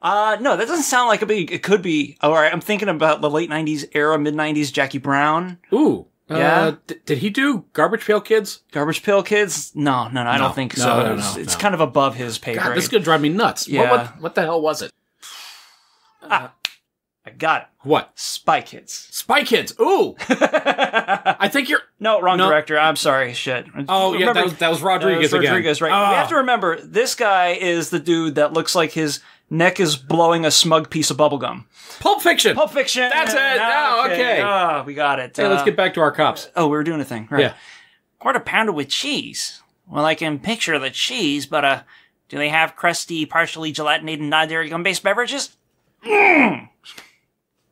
No, that doesn't sound like it could be. All right, I'm thinking about the late 90s era, mid 90s Jackie Brown. Ooh. Yeah. Did he do Garbage Pail Kids? Garbage Pail Kids? No, I don't think so. It's kind of above his pay grade. This is going to drive me nuts. Yeah. What the hell was it? I got it. What? Spy Kids. Spy Kids. Ooh. I think you're... No, wrong director. I'm sorry. Shit. Oh, yeah, that was Rodriguez again. Rodriguez, right. We have to remember, this guy is the dude that looks like his neck is blowing a smug piece of bubblegum. Pulp Fiction. Pulp Fiction. That's it. Oh, okay. Oh, we got it. Hey, let's get back to our cops. Oh, we were doing a thing. Right. Yeah. Quarter pounder with cheese. Well, I can picture the cheese, but do they have crusty, partially gelatinated, non-dairy gum-based beverages?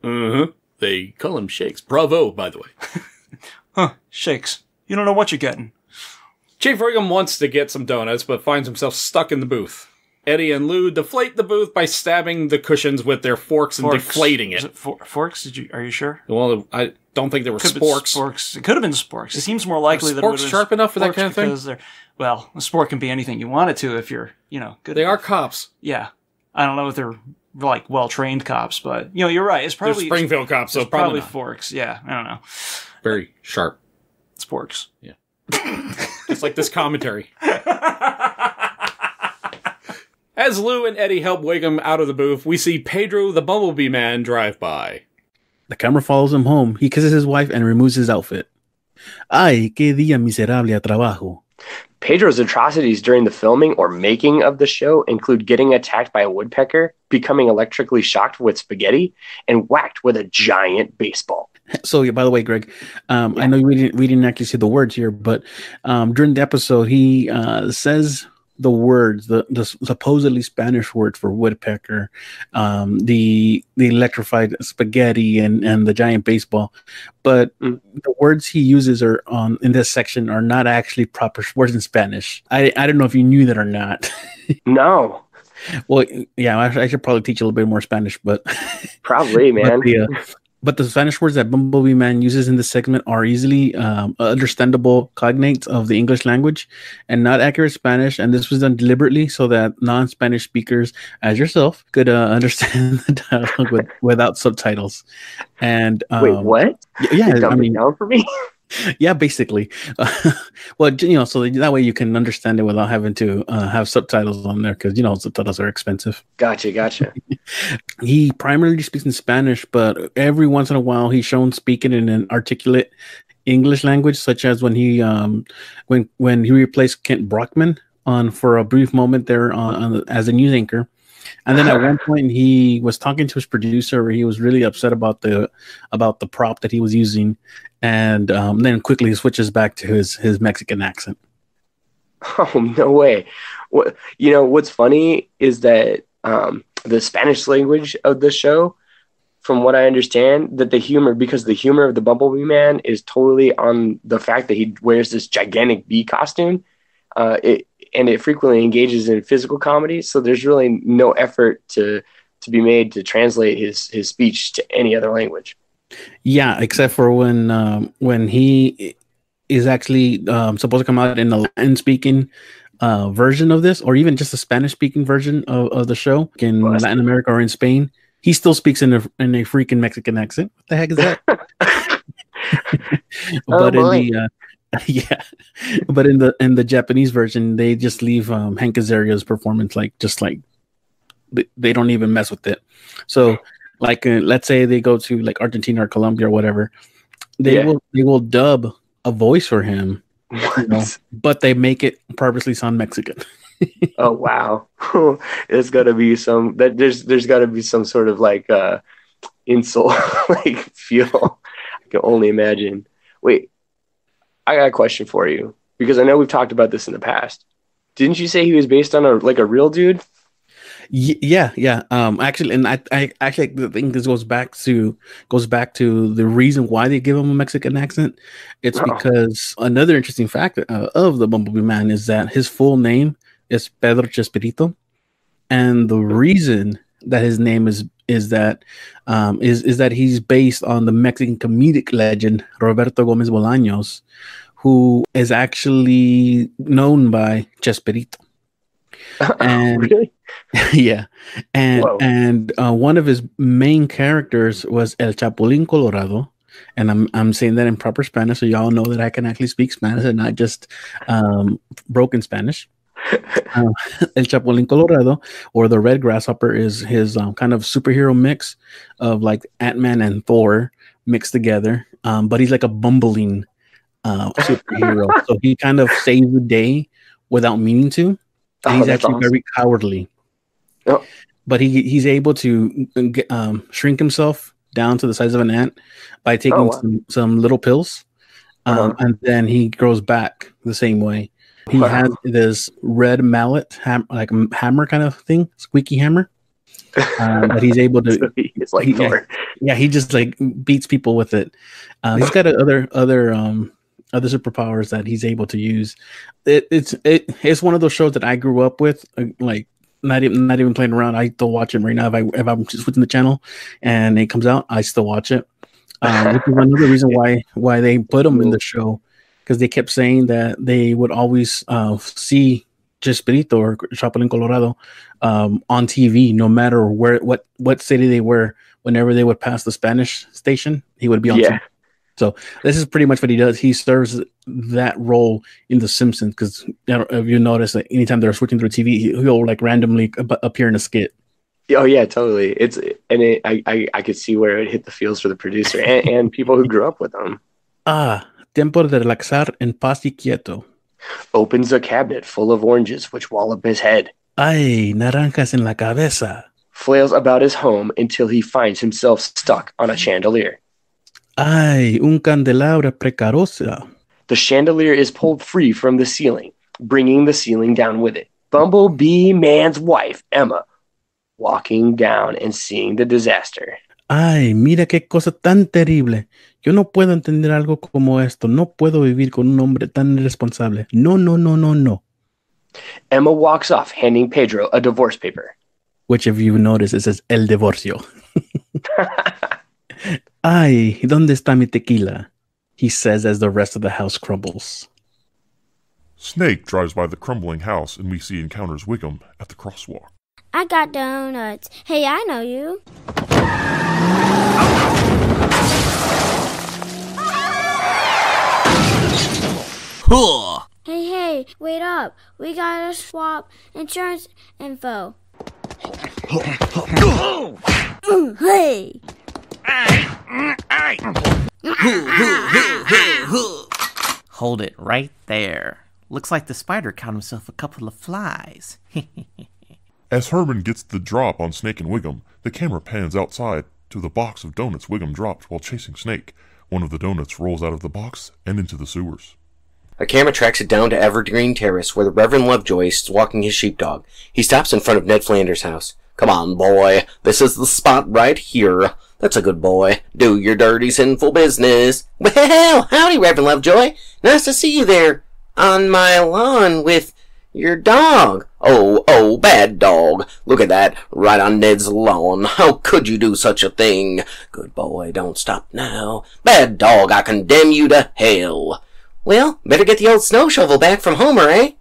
Uh-huh. They call them shakes. Bravo, by the way. Shakes. You don't know what you're getting. Chief Wiggum wants to get some donuts, but finds himself stuck in the booth. Eddie and Lou deflate the booth by stabbing the cushions with their forks and deflating it. Is it forks? Are you sure? Well, I don't think there were sporks. It could have been sporks. It seems more likely that it would have been sharp enough for that kind of thing? Well, a sport can be anything you want it to if you're, good. They are cops. Yeah. I don't know if they're like well-trained cops, but you're right. It's probably they're Springfield cops, so probably not. forks. Yeah, I don't know. Very sharp. Sporks. Yeah. Just like this commentary. As Lou and Eddie help Wiggum out of the booth, we see Pedro the Bumblebee Man drive by. The camera follows him home. He kisses his wife and removes his outfit. Ay, qué día miserable a trabajo. Pedro's atrocities during the filming or making of the show include getting attacked by a woodpecker, becoming electrically shocked with spaghetti, and whacked with a giant baseball. So, by the way, Greg, I know we didn't actually see the words here, but during the episode, he says the words, the supposedly Spanish word for woodpecker, the electrified spaghetti, and the giant baseball. But the words he uses in this section are not actually proper words in Spanish. I don't know if you knew that or not. No. Well, yeah, I should probably teach a little bit more Spanish, but probably, man. But the Spanish words that Bumblebee Man uses in this segment are easily understandable cognates of the English language and not accurate Spanish. And this was done deliberately so that non-Spanish speakers, as yourself, could understand the dialogue without subtitles. And wait, what? Yeah, I mean, down for me. Yeah, basically. Well, so that way you can understand it without having to have subtitles on there because, subtitles are expensive. Gotcha. He primarily speaks in Spanish, but every once in a while he's shown speaking in an articulate English language, such as when he when he replaced Kent Brockman for a brief moment there as a news anchor. And then at one point he was talking to his producer where he was really upset about the prop that he was using. And then quickly switches back to his Mexican accent. Oh, no way. What's funny is that the Spanish language of the show, from what I understand, that the humor of the Bumblebee Man is totally on the fact that he wears this gigantic bee costume. It frequently engages in physical comedy. So there's really no effort to be made to translate his speech to any other language. Yeah, except for when he is actually supposed to come out in the Latin-speaking version of this, or even just a Spanish-speaking version of the show in Latin America or in Spain, he still speaks in a freaking Mexican accent. What the heck is that? But in the Japanese version, they just leave Hank Azaria's performance like they don't even mess with it. So. Like, let's say they go to like Argentina or Colombia or whatever, they will dub a voice for him, but they make it purposely sound Mexican. Oh wow, there's got to be there's got to be some sort of like insult like feel. I can only imagine. Wait, I got a question for you because I know we've talked about this in the past. Didn't you say he was based on a real dude? Yeah. Actually, and I actually think this goes back to the reason why they give him a Mexican accent. It's because another interesting fact of the Bumblebee Man is that his full name is Pedro Chespirito, and the reason that his name is that he's based on the Mexican comedic legend Roberto Gomez Bolaños, who is actually known by Chespirito. And really? Yeah, and one of his main characters was El Chapulín Colorado, and I'm saying that in proper Spanish, so y'all know that I can actually speak Spanish and not just broken Spanish. El Chapulín Colorado, or the Red Grasshopper, is his kind of superhero mix of like Ant-Man and Thor mixed together, but he's like a bumbling superhero, so he kind of saves the day without meaning to. And he's actually very cowardly. Oh. But he's able to shrink himself down to the size of an ant by taking some little pills. And then he grows back the same way. He has this red mallet, like a hammer kind of thing, squeaky hammer. That he's able to. So he's like Thor. Yeah, he just like beats people with it. He's got other superpowers that he's able to use. It's one of those shows that I grew up with, like not even playing around. I still watch it right now. If I'm just switching the channel and it comes out, I still watch it. Which is another reason why they put him in the show, because they kept saying that they would always see Chespirito or Chapulín Colorado on TV, no matter what city they were. Whenever they would pass the Spanish station, he would be on TV. So this is pretty much what he does. He serves that role in The Simpsons, because if you notice that anytime they're switching through TV, he'll like randomly appear in a skit. Oh yeah, totally. I could see where it hit the feels for the producer and people who grew up with him. Tiempo de relaxar en paz y quieto. Opens a cabinet full of oranges which wallop his head. Ay, naranjas en la cabeza. Flails about his home until he finds himself stuck on a chandelier. Ay, un candelabro precarosa. The chandelier is pulled free from the ceiling, bringing the ceiling down with it. Bumblebee Man's wife, Emma, walking down and seeing the disaster. Ay, mira qué cosa tan terrible. Yo no puedo entender algo como esto. No puedo vivir con un hombre tan irresponsable. No. Emma walks off, handing Pedro a divorce paper. Which, if you notice, it says El Divorcio. Ay, ¿dónde está mi tequila? He says as the rest of the house crumbles. Snake drives by the crumbling house, and we see encounters Wiggum at the crosswalk. I got donuts. Hey, I know you. Hey, wait up. We gotta swap insurance info. Hey! Hold it right there. Looks like the spider caught himself a couple of flies. As Herman gets the drop on Snake and Wiggum, the camera pans outside to the box of donuts Wiggum dropped while chasing Snake. One of the donuts rolls out of the box and into the sewers. A camera tracks it down to Evergreen Terrace, where the Reverend Lovejoy is walking his sheepdog. He stops in front of Ned Flanders' house. "Come on, boy. This is the spot right here. That's a good boy. Do your dirty, sinful business." "Well, howdy, Reverend Lovejoy. Nice to see you there on my lawn with your dog." Oh, bad dog. Look at that, right on Ned's lawn. How could you do such a thing? Good boy, don't stop now. Bad dog, I condemn you to hell. Well, better get the old snow shovel back from Homer, eh?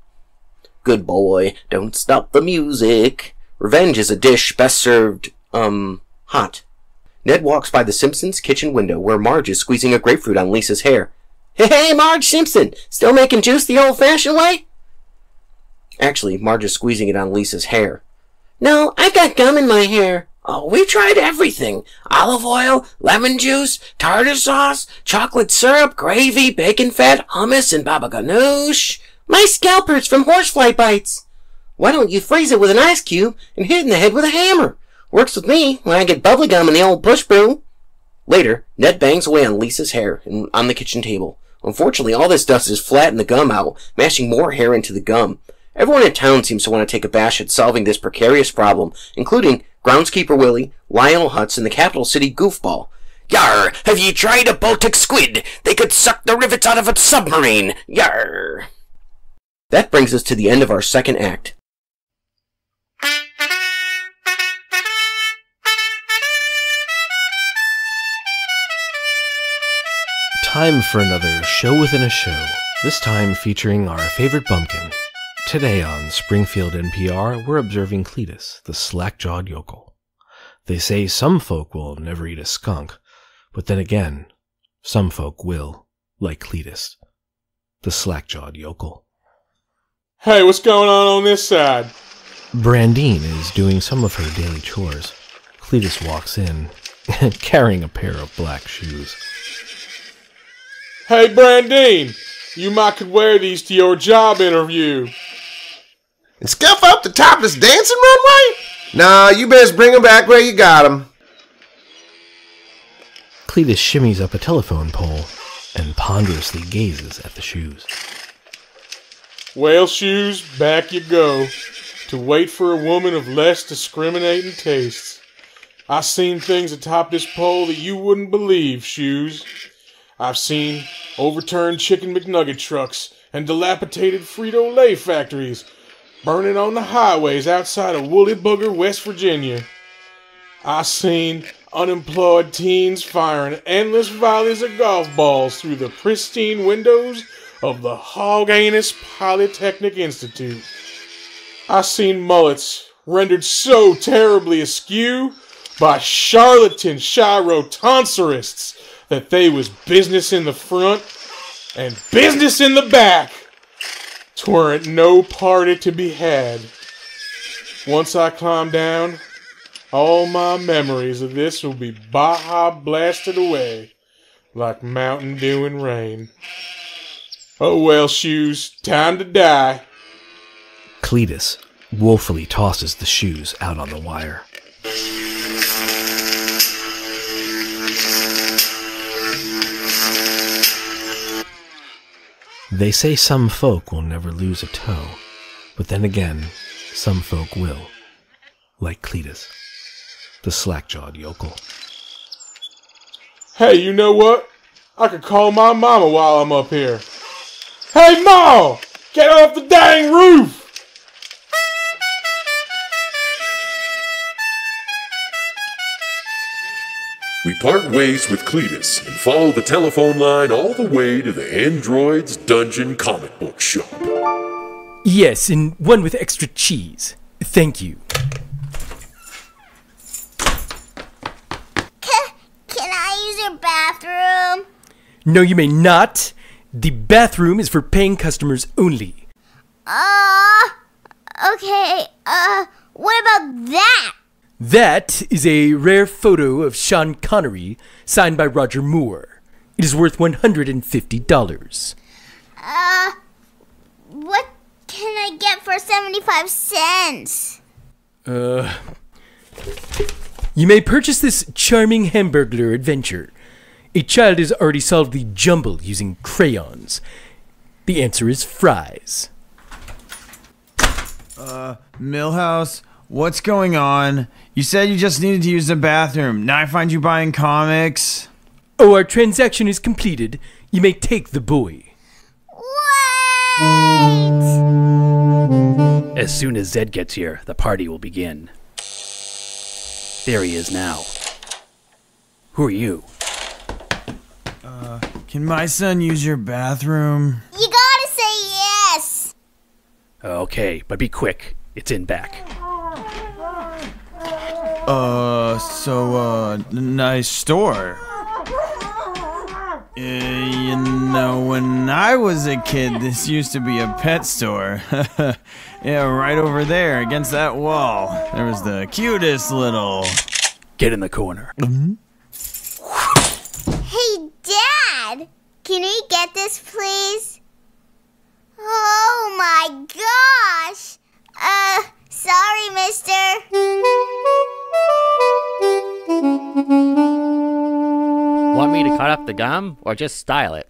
Good boy, don't stop the music. Revenge is a dish best served, hot. Ned walks by the Simpsons' kitchen window, where Marge is squeezing a grapefruit on Lisa's hair. Hey, Marge Simpson! Still making juice the old-fashioned way? Actually, Marge is squeezing it on Lisa's hair. No, I've got gum in my hair. Oh, we tried everything. Olive oil, lemon juice, tartar sauce, chocolate syrup, gravy, bacon fat, hummus, and baba ganoush. My scalp hurts from horsefly bites. Why don't you freeze it with an ice cube and hit it in the head with a hammer? Works with me when I get bubble gum in the old push broom. Later, Ned bangs away on Lisa's hair and on the kitchen table. Unfortunately, all this dust is flattened the gum out, mashing more hair into the gum. Everyone in town seems to want to take a bash at solving this precarious problem, including Groundskeeper Willie, Lionel Hutz, and the capital city Goofball. Yar! Have ye tried a Baltic squid? They could suck the rivets out of a submarine! Yar! That brings us to the end of our second act. Time for another show within a show, this time featuring our favorite bumpkin. Today on Springfield NPR, we're observing Cletus, the slack-jawed yokel. They say some folk will never eat a skunk, but then again, some folk will, like Cletus, the slack-jawed yokel. Hey, what's going on this side? Brandine is doing some of her daily chores. Cletus walks in, carrying a pair of black shoes. Hey, Brandine, you might could wear these to your job interview. And scuff up the top of this dancing runway? Nah, you best bring them back where you got them. Cletus shimmies up a telephone pole and ponderously gazes at the shoes. Well, shoes, back you go, to wait for a woman of less discriminating tastes. I seen things atop this pole that you wouldn't believe, shoes. I've seen overturned chicken McNugget trucks and dilapidated Frito-Lay factories burning on the highways outside of Woolly Booger, West Virginia. I've seen unemployed teens firing endless volleys of golf balls through the pristine windows of the Hog-Anus Polytechnic Institute. I've seen mullets rendered so terribly askew by charlatan chirotonsorists that they was business in the front and business in the back. 'Tweren't no party to be had. Once I climb down, all my memories of this will be Baja blasted away like Mountain Dew and rain. Oh well, shoes, time to die. Cletus woefully tosses the shoes out on the wire. They say some folk will never lose a toe, but then again, some folk will, like Cletus, the slack-jawed yokel. Hey, you know what? I could call my mama while I'm up here. Hey, Ma! Get off the dang roof! We part ways with Cletus and follow the telephone line all the way to the Android's Dungeon comic book shop. Yes, and one with extra cheese. Thank you. Can I use your bathroom? No, you may not. The bathroom is for paying customers only. Okay, what about that? That is a rare photo of Sean Connery, signed by Roger Moore. It is worth $150. What can I get for 75 cents? You may purchase this charming Hamburglar adventure. A child has already solved the jumble using crayons. The answer is fries. Millhouse, what's going on? You said you just needed to use the bathroom. Now I find you buying comics. Oh, our transaction is completed. You may take the boy. As soon as Zed gets here, the party will begin. There he is now. Who are you? Can my son use your bathroom? You gotta say yes! Okay, but be quick. It's in back. Nice store. You know, when I was a kid, this used to be a pet store. Yeah, right over there against that wall. There was the cutest little... Get in the corner. Hey, Dad! Can we get this, please? Oh my gosh! Sorry, mister. Want me to cut up the gum or just style it?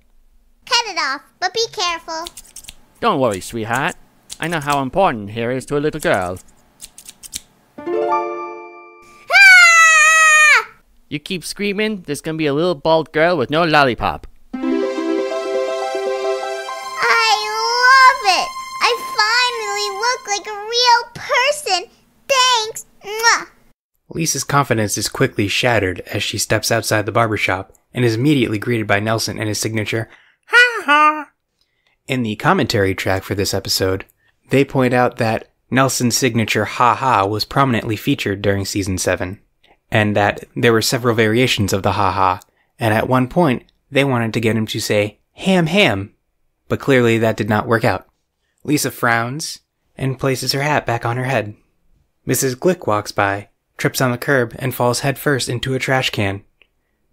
Cut it off, but be careful. Don't worry, sweetheart. I know how important hair is to a little girl. You keep screaming, there's gonna be a little bald girl with no lollipop. I love it! I finally look like a real person! Thanks! Mwah! Lisa's confidence is quickly shattered as she steps outside the barbershop and is immediately greeted by Nelson and his signature, "Ha ha!" In the commentary track for this episode, they point out that Nelson's signature "ha ha" was prominently featured during Season 7, and that there were several variations of the "ha ha," and at one point, they wanted to get him to say, "ham ham," but clearly that did not work out. Lisa frowns and places her hat back on her head. Mrs. Glick walks by, trips on the curb, and falls headfirst into a trash can.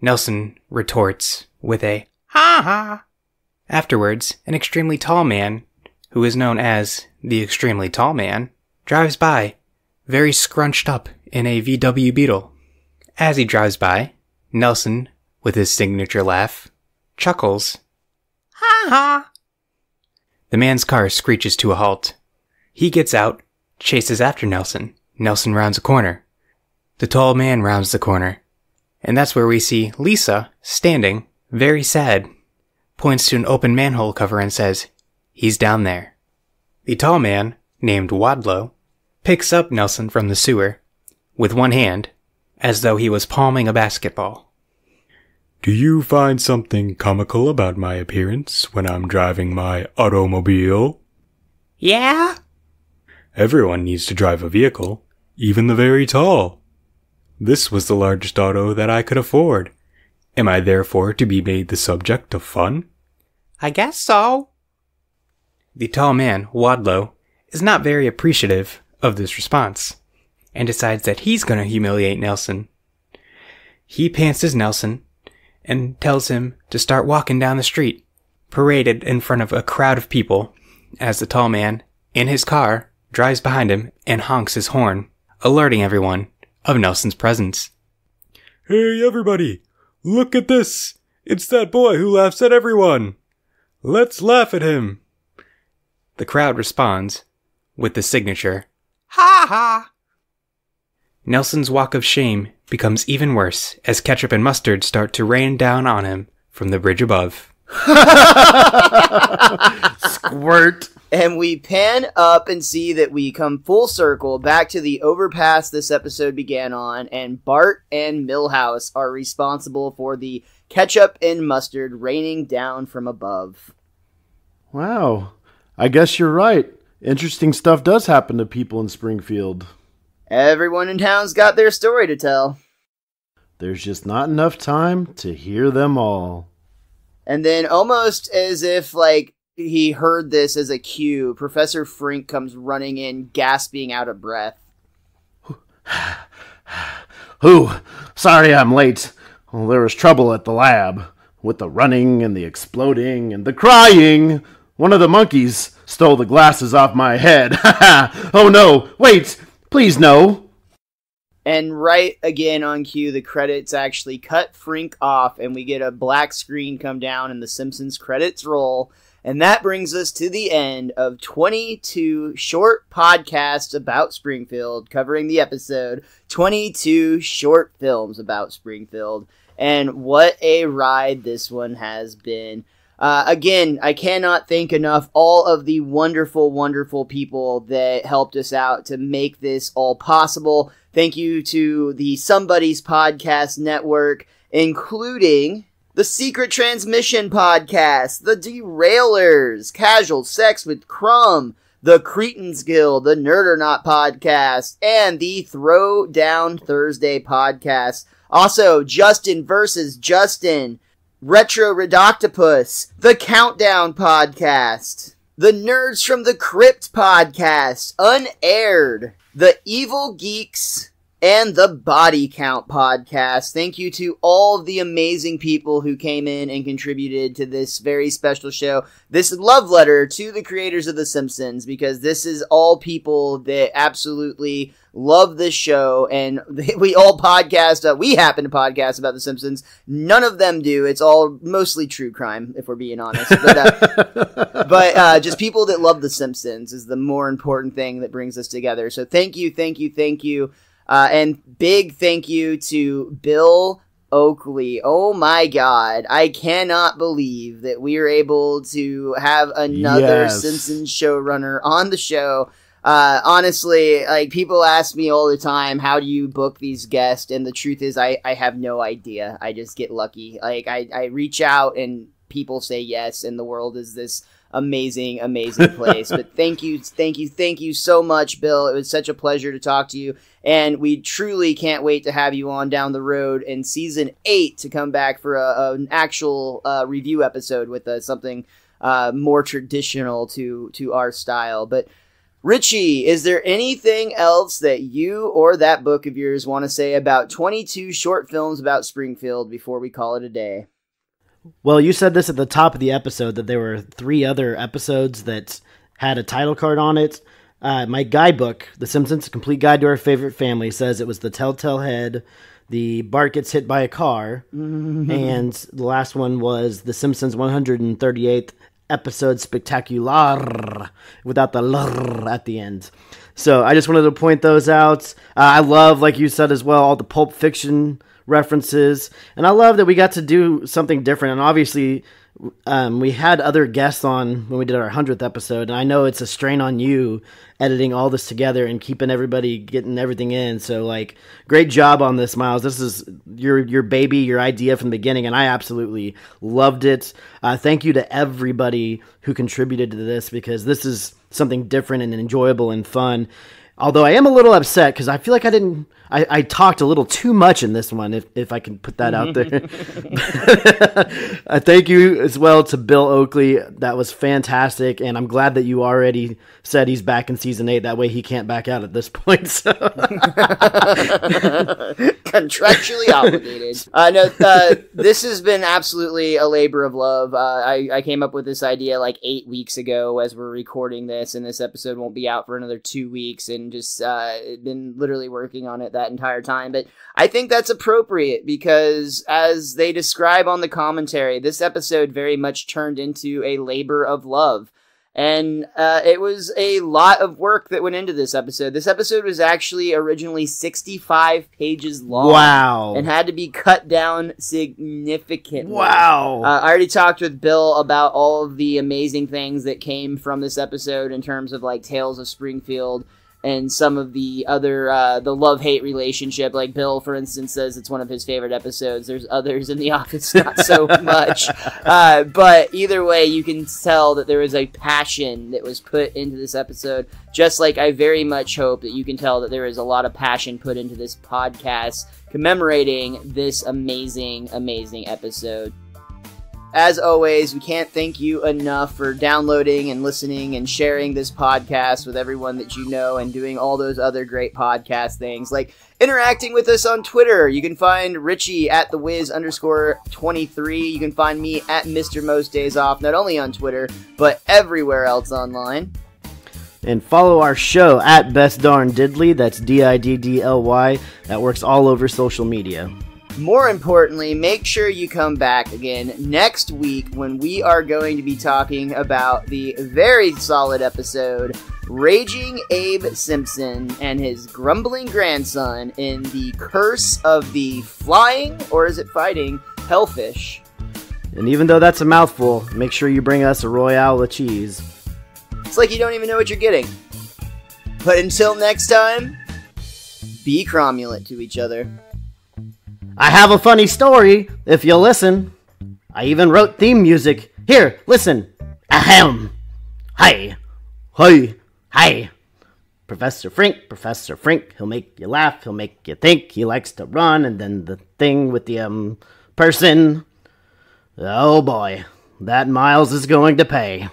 Nelson retorts with a "ha ha." Afterwards, an extremely tall man, who is known as the Extremely Tall Man, drives by, very scrunched up in a VW Beetle. As he drives by, Nelson, with his signature laugh, chuckles, "Ha ha." The man's car screeches to a halt. He gets out, chases after Nelson. Nelson rounds a corner. The tall man rounds the corner. And that's where we see Lisa standing, very sad, points to an open manhole cover and says, "He's down there." The tall man, named Wadlow, picks up Nelson from the sewer with one hand, as though he was palming a basketball. "Do you find something comical about my appearance when I'm driving my automobile?" "Yeah?" "Everyone needs to drive a vehicle, even the very tall. This was the largest auto that I could afford. Am I therefore to be made the subject of fun?" "I guess so." The tall man, Wadlow, is not very appreciative of this response, and decides that he's going to humiliate Nelson. He pantses Nelson and tells him to start walking down the street, paraded in front of a crowd of people, as the tall man, in his car, drives behind him and honks his horn, alerting everyone of Nelson's presence. "Hey everybody, look at this! It's that boy who laughs at everyone! Let's laugh at him!" The crowd responds with the signature, "Ha ha!" Nelson's walk of shame becomes even worse as ketchup and mustard start to rain down on him from the bridge above. Squirt. And we pan up and see that we come full circle back to the overpass this episode began on, and Bart and Milhouse are responsible for the ketchup and mustard raining down from above. Wow. I guess you're right. Interesting stuff does happen to people in Springfield. Everyone in town's got their story to tell. There's just not enough time to hear them all. And then, almost as if, he heard this as a cue, Professor Frink comes running in, gasping out of breath. Sorry I'm late. Well, there was trouble at the lab. With the running and the exploding and the crying. One of the monkeys stole the glasses off my head. Oh no, wait, please no. And right again on cue, the credits actually cut Frink off, and we get a black screen come down and the Simpsons credits roll. And that brings us to the end of 22 short podcasts about Springfield, covering the episode 22 short films about Springfield. And what a ride this one has been. Again, I cannot thank enough all of the wonderful, wonderful people that helped us out to make this all possible. Thank you to the SomeBuddies Podcast Network, including the Secret Transmission Podcast, the Derailers, Casual Sex with Crumb, the Cretans Guild, the Nerd or Not Podcast, and the Throw Down Thursday Podcast. Also, Justin versus Justin, Retro Redoctopus, the Countdown Podcast, the Nerds from the Crypt Podcast, Unaired, the Evil Geeks, and the Body Count podcast. Thank you to all of the amazing people who came in and contributed to this very special show. This love letter to the creators of The Simpsons, because this is all people that absolutely love this show, and we all podcast. We happen to podcast about The Simpsons. None of them do. It's all mostly true crime, if we're being honest. But just people that love The Simpsons is the more important thing that brings us together. So thank you, thank you, thank you. And big thank you to Bill Oakley. Oh my God. I cannot believe that we are able to have another Simpsons showrunner on the show. Honestly, like, people ask me all the time, how do you book these guests? And the truth is, I have no idea. I just get lucky. Like, I reach out and people say yes, and the world is this amazing place. But thank you so much, Bill. It was such a pleasure to talk to you, and we truly can't wait to have you on down the road in season 8 to come back for an actual review episode with something more traditional to our style. But Richie, is there anything else that you or that book of yours want to say about 22 short films about Springfield before we call it a day? Well, you said this at the top of the episode, that there were 3 other episodes that had a title card on it. My guidebook, The Simpsons, A Complete Guide to Our Favorite Family, says it was The Telltale Head, the Bart Gets Hit by a Car, and the last one was The Simpsons 138th Episode Spectacular, without the lr at the end. So I just wanted to point those out. I love, like you said as well, all the Pulp Fiction references, and I love that we got to do something different. And obviously we had other guests on when we did our 100th episode, and I know it's a strain on you editing all this together and keeping everybody getting everything in. So, like, great job on this, Miles. This is your baby, your idea from the beginning, and I absolutely loved it. Thank you to everybody who contributed to this, because this is something different and enjoyable and fun. Although I am a little upset because I feel like I talked a little too much in this one, if I can put that out there. Thank you as well to Bill Oakley. That was fantastic, and I'm glad that you already said he's back in season 8. That way he can't back out at this point. So. Contractually obligated. No, this has been absolutely a labor of love. I came up with this idea like 8 weeks ago as we're recording this, and this episode won't be out for another 2 weeks, and just been literally working on it that entire time. But I think that's appropriate, because as they describe on the commentary, this episode very much turned into a labor of love. And it was a lot of work that went into this episode. This episode was actually originally 65 pages long. Wow. And had to be cut down significantly. Wow. I already talked with Bill about all of the amazing things that came from this episode in terms of, like, Tales of Springfield and some of the other, the love-hate relationship. Like, Bill, for instance, says it's one of his favorite episodes. There's others in The Office, not so much. But either way, you can tell that there was a passion that was put into this episode, just like I very much hope that you can tell that there is a lot of passion put into this podcast commemorating this amazing, amazing episode. As always, we can't thank you enough for downloading and listening and sharing this podcast with everyone that you know, and doing all those other great podcast things, like interacting with us on Twitter. You can find Richie at @thewiz_23. You can find me at Mr. Most Days Off, not only on Twitter, but everywhere else online. And follow our show at Best Darn Diddly. That's DIDDLY. That works all over social media. More importantly, make sure you come back again next week, when we are going to be talking about the very solid episode, Raging Abe Simpson and his grumbling grandson in The Curse of the Flying, or is it Fighting, Hellfish. And even though that's a mouthful, make sure you bring us a Royale with cheese. It's like you don't even know what you're getting. But until next time, be cromulent to each other. I have a funny story, if you'll listen. I even wrote theme music. Here, listen. Ahem. Hi. Hi. Hi. Professor Frink, he'll make you laugh, he'll make you think, he likes to run, and then the thing with the, person. Oh boy, that Miles is going to pay.